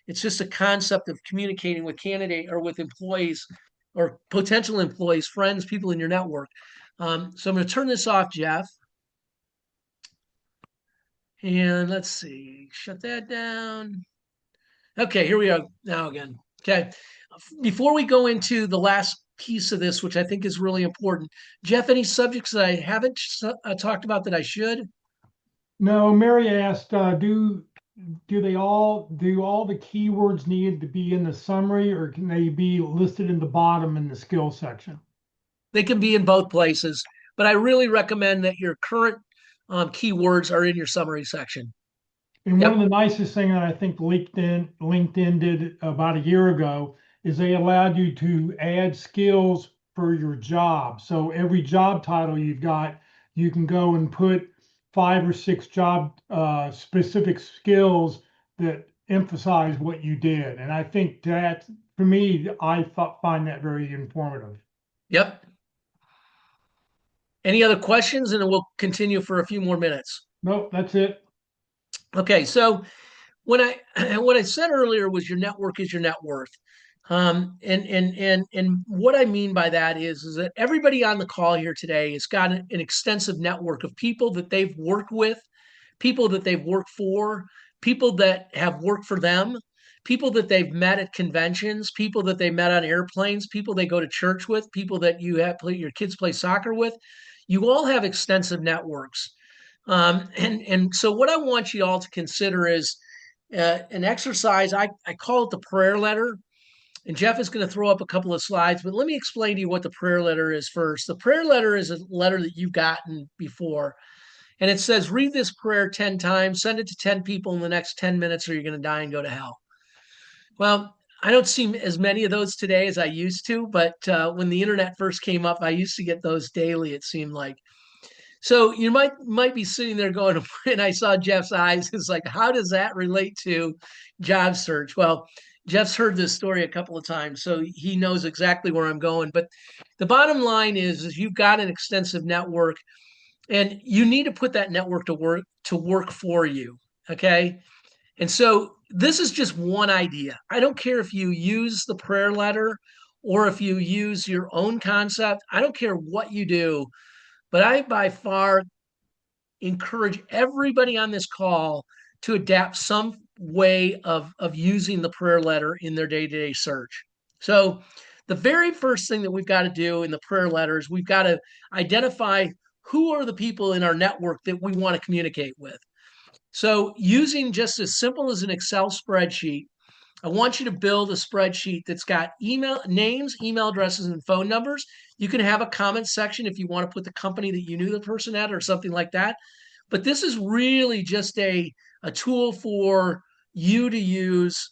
It's just a concept of communicating with candidate or with employees or potential employees, friends, people in your network. So I'm going to turn this off, Jeff. And let's see, shut that down. Okay, here we are now again. Okay, before we go into the last piece of this, which I think is really important, Jeff, any subjects that I haven't talked about that I should? No, Mary asked, do all the keywords need to be in the summary, or can they be listed in the bottom in the skill section? They can be in both places, but I really recommend that your current keywords are in your summary section. And one Yep. of the nicest thing that I think LinkedIn did about a year ago is they allowed you to add skills for your job. So every job title you've got, you can go and put 5 or 6 job specific skills that emphasize what you did. And I think that, for me, find that very informative. Yep. Any other questions? And then we'll continue for a few more minutes. Nope, that's it. Okay, so when I what I said earlier was your network is your net worth. And what I mean by that is that everybody on the call here today has got an extensive network of people that they've worked with, people that they've worked for, people that have worked for them, people that they've met at conventions, people that they met on airplanes, people they go to church with, people that your kids play soccer with. You all have extensive networks. And so what I want you all to consider is an exercise. I call it the prayer letter. And Jeff is going to throw up a couple of slides, but let me explain to you what the prayer letter is first. The prayer letter is a letter that you've gotten before. And it says, read this prayer 10 times, send it to 10 people in the next 10 minutes, or you're going to die and go to hell. Well, I don't see as many of those today as I used to, but when the internet first came up, I used to get those daily, it seemed like. So you might be sitting there going, and I saw Jeff's eyes. It's like, how does that relate to job search? Well, Jeff's heard this story a couple of times, so he knows exactly where I'm going. But the bottom line is you've got an extensive network, and you need to put that network to work for you. Okay. And so this is just one idea. I don't care if you use the prayer letter or if you use your own concept. I don't care what you do, but I by far encourage everybody on this call to adapt some way of using the prayer letter in their day-to-day search. So the very first thing that we've got to do in the prayer letter is we've got to identify who are the people in our network that we want to communicate with. So using just as simple as an Excel spreadsheet, I want you to build a spreadsheet that's got email names, email addresses, and phone numbers. You can have a comment section if you want to put the company that you knew the person at or something like that. But this is really just a tool for you to use.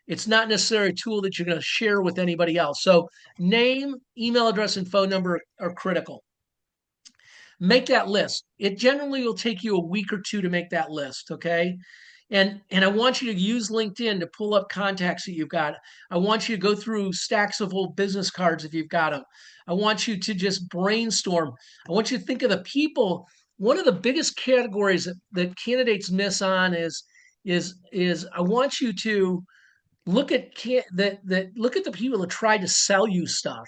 It's not necessarily a tool that you're going to share with anybody else. So name, email address, and phone number are critical. Make that list. It generally will take you a week or two to make that list, okay? And I want you to use LinkedIn to pull up contacts that you've got. I want you to go through stacks of old business cards if you've got them. I want you to just brainstorm. I want you to think of the people. One of the biggest categories that candidates miss on is I want you to look at look at the people that try to sell you stuff.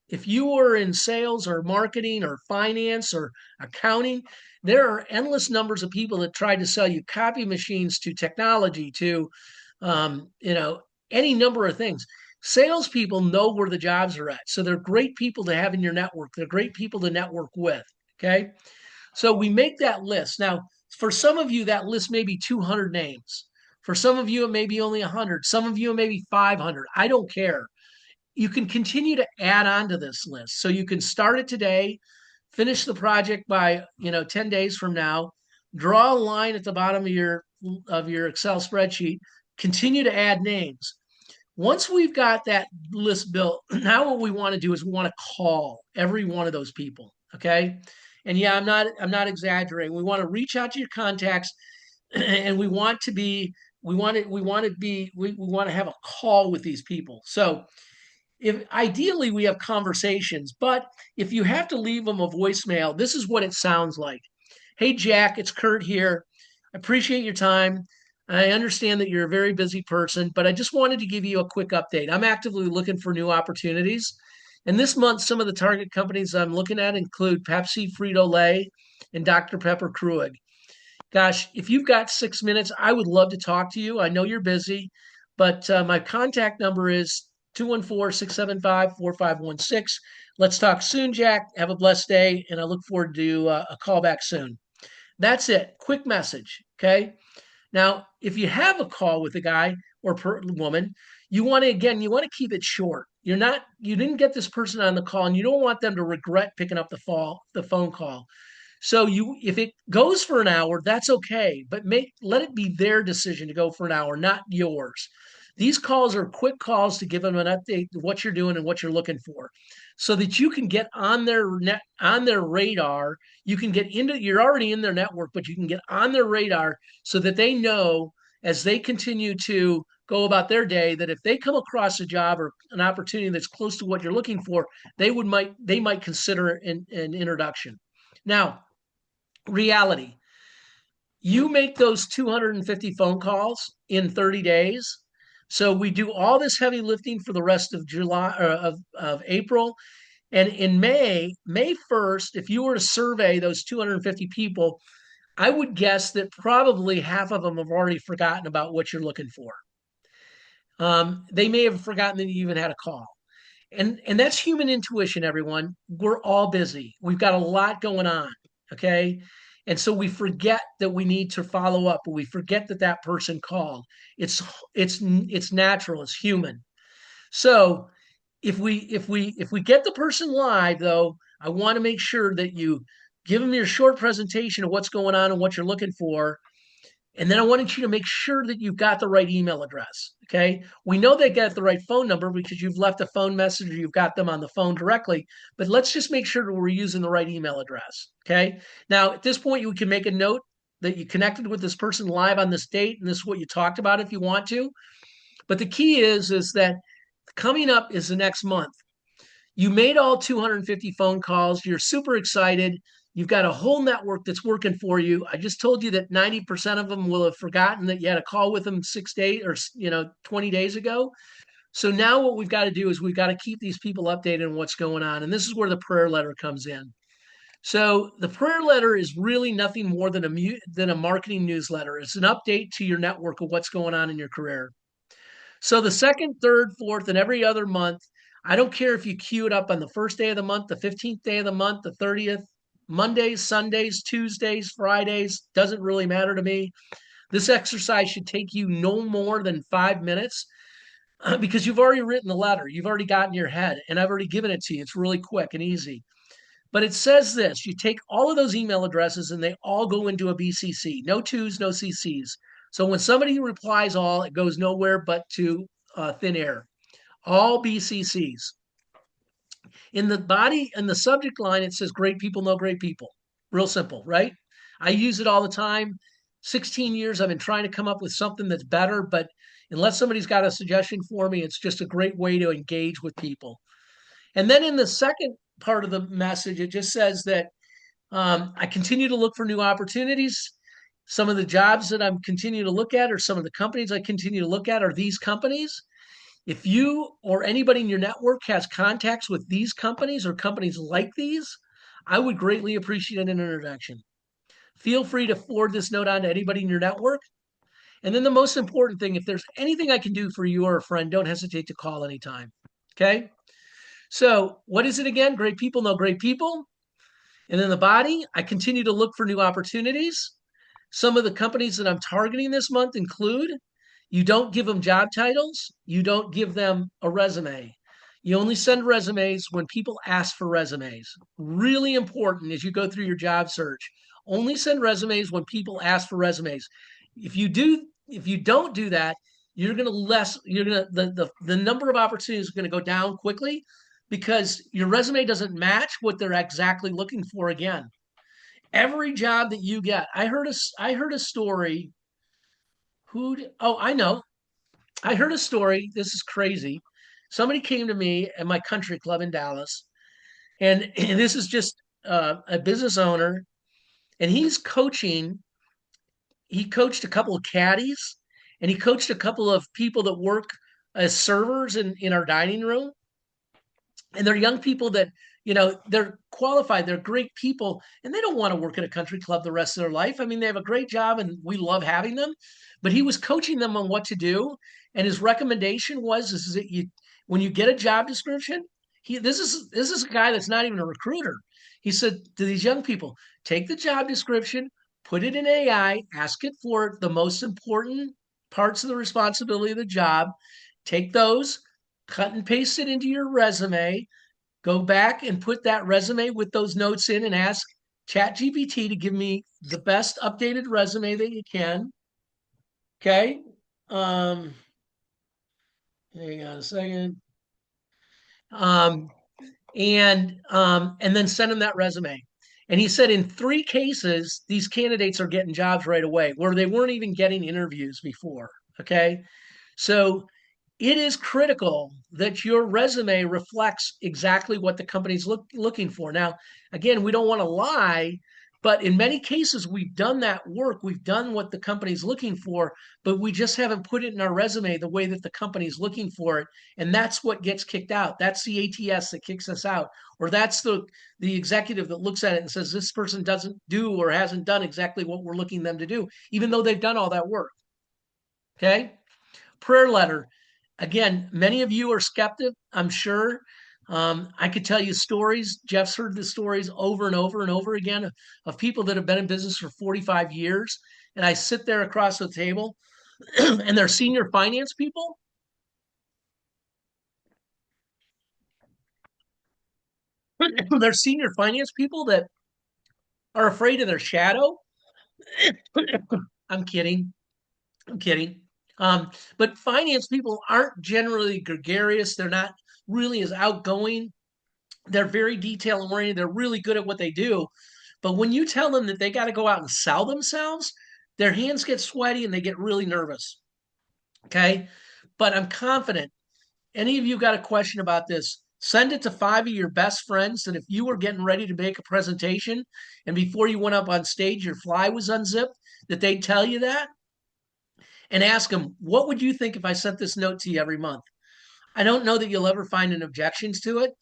If you were in sales or marketing or finance or accounting, there are endless numbers of people that try to sell you copy machines to technology to, you know, any number of things. Salespeople know where the jobs are at. So they're great people to have in your network. They're great people to network with. Okay. So we make that list. Now, for some of you, that list may be 200 names. For some of you, it may be only 100. Some of you, it may be 500. I don't care. You can continue to add on to this list. So you can start it today, finish the project by 10 days from now, draw a line at the bottom of your Excel spreadsheet, continue to add names. Once we've got that list built, now what we want to do is we want to call every one of those people. Okay. And yeah, I'm not exaggerating. We want to reach out to your contacts and we want to have a call with these people. So if ideally we have conversations, but if you have to leave them a voicemail, this is what it sounds like. Hey, Jack, it's Kurt here. I appreciate your time. I understand that you're a very busy person, but I just wanted to give you a quick update. I'm actively looking for new opportunities. And this month, some of the target companies I'm looking at include Pepsi, Frito-Lay, and Dr. Pepper Kruig. Gosh, if you've got 6 minutes, I would love to talk to you. I know you're busy, but my contact number is 214-675-4516. Let's talk soon, Jack. Have a blessed day, and I look forward to a call back soon. That's it. Quick message. Okay. Now, if you have a call with a guy or woman, you want to keep it short. You didn't get this person on the call, and you don't want them to regret picking up the phone call. So if it goes for an hour, that's okay, but let it be their decision to go for an hour, not yours. These calls are quick calls to give them an update of what you're doing and what you're looking for, so that you can get on their radar. You're already in their network, but you can get on their radar so that they know as they continue to go about their day that if they come across a job or an opportunity that's close to what you're looking for, they might consider an introduction. Now, reality. You make those 250 phone calls in 30 days. So we do all this heavy lifting for the rest of July or of April. And in May 1st, if you were to survey those 250 people, I would guess that probably half of them have already forgotten about what you're looking for. They may have forgotten that you even had a call. And that's human intuition, everyone. We're all busy. We've got a lot going on, okay? And so we forget that we need to follow up, or we forget that that person called. It's natural, it's human. So if we get the person live though, I want to make sure that you give them your short presentation of what's going on and what you're looking for, and then I wanted you to make sure that you've got the right email address. Okay. We know they got the right phone number because you've left a phone message or you've got them on the phone directly, but let's just make sure that we're using the right email address. Okay. Now, at this point, you can make a note that you connected with this person live on this date, and this is what you talked about if you want to. But the key is that coming up is the next month. You made all 250 phone calls. You're super excited. You've got a whole network that's working for you. I just told you that 90% of them will have forgotten that you had a call with them 6 days or 20 days ago. So now what we've got to do is we've got to keep these people updated on what's going on. And this is where the prayer letter comes in. So the prayer letter is really nothing more than a marketing newsletter. It's an update to your network of what's going on in your career. So the second, third, fourth, and every other month, I don't care if you queue it up on the first day of the month, the 15th day of the month, the 30th, Mondays, Sundays, Tuesdays, Fridays, doesn't really matter to me. This exercise should take you no more than 5 minutes because you've already written the letter. You've already got in your head, and I've already given it to you. It's really quick and easy. But it says this, you take all of those email addresses and they all go into a BCC, no twos, no CCs. So when somebody replies all, it goes nowhere but to thin air, all BCCs. In the body, in the subject line, it says great people know great people. Real simple, right? I use it all the time. 16 years, I've been trying to come up with something that's better, but unless somebody's got a suggestion for me, it's just a great way to engage with people. And then in the second part of the message, it just says that I continue to look for new opportunities. Some of the jobs that I'm continuing to look at, or some of the companies I continue to look at, are these companies. If you or anybody in your network has contacts with these companies or companies like these, I would greatly appreciate an introduction. Feel free to forward this note on to anybody in your network. And then the most important thing, if there's anything I can do for you or a friend, don't hesitate to call anytime. Okay? So, what is it again? Great people know great people. And in the body, I continue to look for new opportunities. Some of the companies that I'm targeting this month include you don't give them job titles, you don't give them a resume. You only send resumes when people ask for resumes. Really important as you go through your job search. Only send resumes when people ask for resumes. If you don't do that, the number of opportunities is going to go down quickly because your resume doesn't match what they're exactly looking for again. Every job that you get, I heard a story. I know. I heard a story. This is crazy. Somebody came to me at my country club in Dallas, and this is just a business owner, and he's coaching. He coached a couple of caddies, and he coached a couple of people that work as servers in our dining room. And they're young people that they're qualified, they're great people, and they don't want to work at a country club the rest of their life. I mean, they have a great job and we love having them, but he was coaching them on what to do. And his recommendation was this is that you when you get a job description, this is a guy that's not even a recruiter. He said to these young people, take the job description, put it in AI, ask it for the most important parts of the responsibility of the job, take those, cut and paste it into your resume, go back and put that resume with those notes in and ask ChatGPT to give me the best updated resume that you can. Okay. Um, hang on a second. Um, and then send him that resume. And he said in 3 cases, these candidates are getting jobs right away where they weren't even getting interviews before. Okay. So it is critical that your resume reflects exactly what the company's looking for. Now, again, we don't want to lie, But in many cases, we've done that work. We've done what the company's looking for, but we just haven't put it in our resume the way that the company's looking for it. And that's what gets kicked out. That's the ATS that kicks us out. Or that's the executive that looks at it and says, this person doesn't do or hasn't done exactly what we're looking them to do, even though they've done all that work. Okay. Prayer letter. Again, many of you are skeptic, I'm sure. I could tell you stories. Jeff's heard the stories over and over and over again of people that have been in business for 45 years. And I sit there across the table and they're senior finance people. They're senior finance people that are afraid of their shadow. I'm kidding. I'm kidding. But finance people aren't generally gregarious. They're not really as outgoing. They're very detail oriented. They're really good at what they do. But when you tell them that they got to go out and sell themselves, their hands get sweaty and they get really nervous. Okay. But I'm confident any of you got a question about this, send it to 5 of your best friends. And if you were getting ready to make a presentation and before you went up on stage, your fly was unzipped, that they'd tell you that and ask them, what would you think if I sent this note to you every month? I don't know that you'll ever find an objections to it.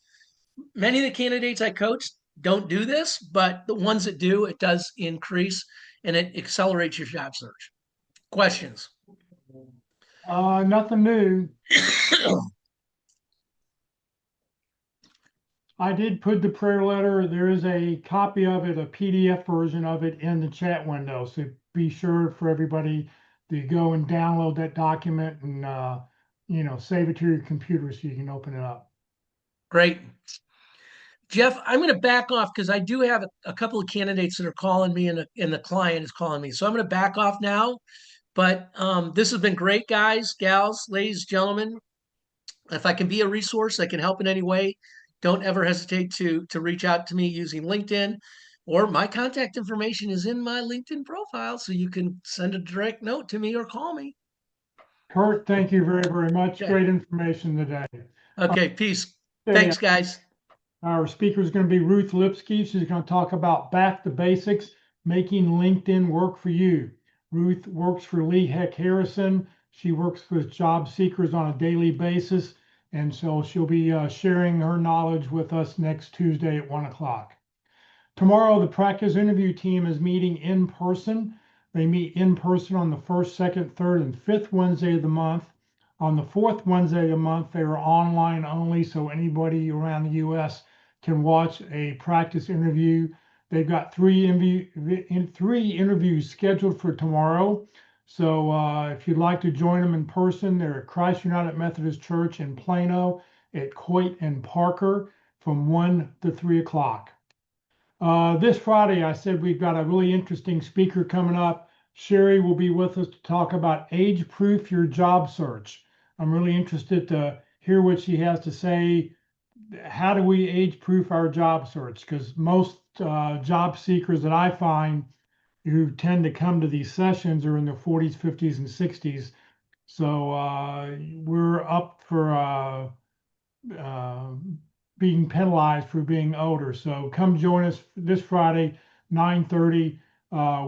Many of the candidates I coach don't do this, but the ones that do, it does increase and it accelerates your job search. Questions? Nothing new. I did put the prayer letter. There is a copy of it, a PDF version of it in the chat window. So be sure for everybody to go and download that document and, save it to your computer so you can open it up. Great. Jeff, I'm going to back off because I do have a couple of candidates that are calling me and the client is calling me. So I'm going to back off now. But this has been great, guys, gals, ladies, gentlemen. If I can be a resource, I can help in any way. Don't ever hesitate to reach out to me using LinkedIn, or my contact information is in my LinkedIn profile, so you can send a direct note to me or call me. Kurt, thank you very, very much. Okay. Great information today. Okay, peace. Okay, Thanks, guys. Our speaker is going to be Ruth Lipsky. She's going to talk about back to basics, making LinkedIn work for you. Ruth works for Lee Heck Harrison. She works with job seekers on a daily basis. And so she'll be sharing her knowledge with us next Tuesday at 1 o'clock. Tomorrow, the practice interview team is meeting in person. They meet in person on the first, second, third, and fifth Wednesday of the month. On the fourth Wednesday of the month, they are online only, so anybody around the U.S. can watch a practice interview. They've got three interviews scheduled for tomorrow. So if you'd like to join them in person, they're at Christ United Methodist Church in Plano at Coit and Parker from 1 to 3 o'clock. This Friday, I said we've got a really interesting speaker coming up. Sherry will be with us to talk about age-proof your job search. I'm really interested to hear what she has to say. How do we age-proof our job search? Because most job seekers that I find who tend to come to these sessions are in their 40s, 50s, and 60s. So we're up for being penalized for being older. So come join us this Friday, 9:30.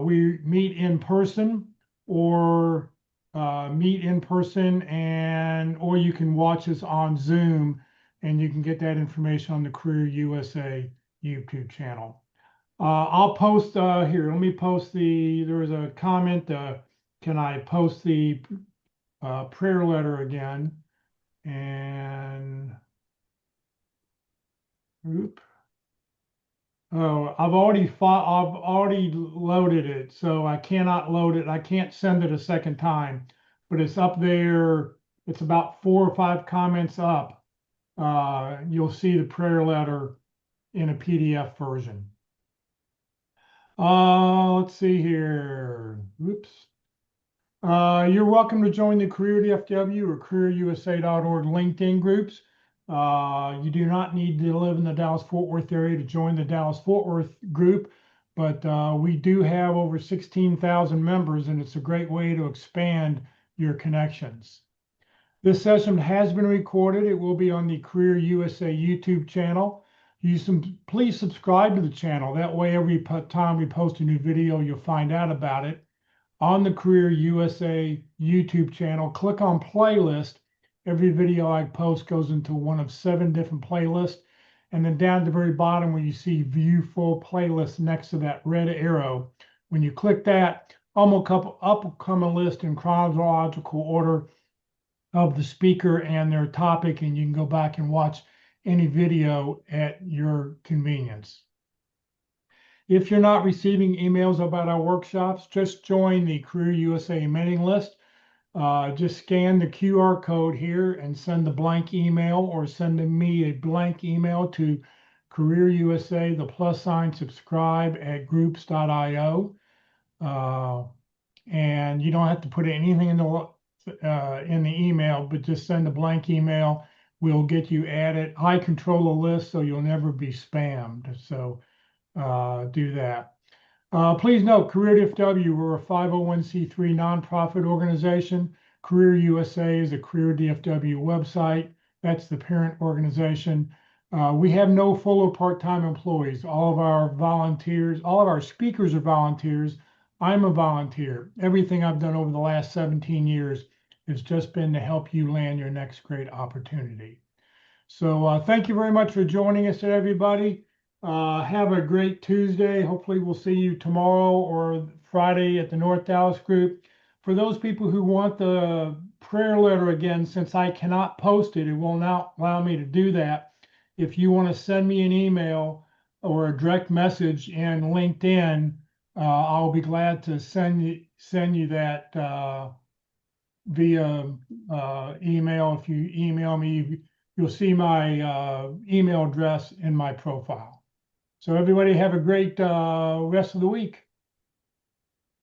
We meet in person or or you can watch us on Zoom and you can get that information on the Career USA YouTube channel. I'll post here. Let me post there was a comment. Can I post the prayer letter again? And Oop. Oh, I've already loaded it, so I cannot load it. I can't send it a second time, but it's up there. It's about 4 or 5 comments up. You'll see the prayer letter in a PDF version. Let's see here. Oops. You're welcome to join the Career DFW or CareerUSA.org LinkedIn groups. You do not need to live in the Dallas-Fort Worth area to join the Dallas-Fort Worth group, but we do have over 16,000 members, and it's a great way to expand your connections. This session has been recorded. It will be on the Career USA YouTube channel. please subscribe to the channel. That way, every time we post a new video, you'll find out about it. On the Career USA YouTube channel, click on playlist. Every video I post goes into one of 7 different playlists. And then down at the very bottom where you see view full playlist next to that red arrow, when you click that, up come a list in chronological order of the speaker and their topic, and you can go back and watch any video at your convenience. If you're not receiving emails about our workshops, just join the Career USA mailing list. Just scan the QR code here and send a blank email, or send me a blank email to Career USA, the + subscribe at groups.io. And you don't have to put anything in the email, but just send a blank email. We'll get you added. I control the list, so you'll never be spammed. So do that. Please note, Career DFW, we're a 501c3 nonprofit organization. Career USA is a Career DFW website. That's the parent organization. We have no full or part-time employees. All of our volunteers, all of our speakers are volunteers. I'm a volunteer. Everything I've done over the last 17 years has just been to help you land your next great opportunity. So thank you very much for joining us, everybody. Have a great Tuesday. Hopefully we'll see you tomorrow or Friday at the North Dallas group. For those people who want the prayer letter again, since I cannot post it, it will not allow me to do that. If you want to send me an email or a direct message in LinkedIn, I'll be glad to send you that via email. If you email me, you'll see my email address in my profile. So everybody have a great rest of the week.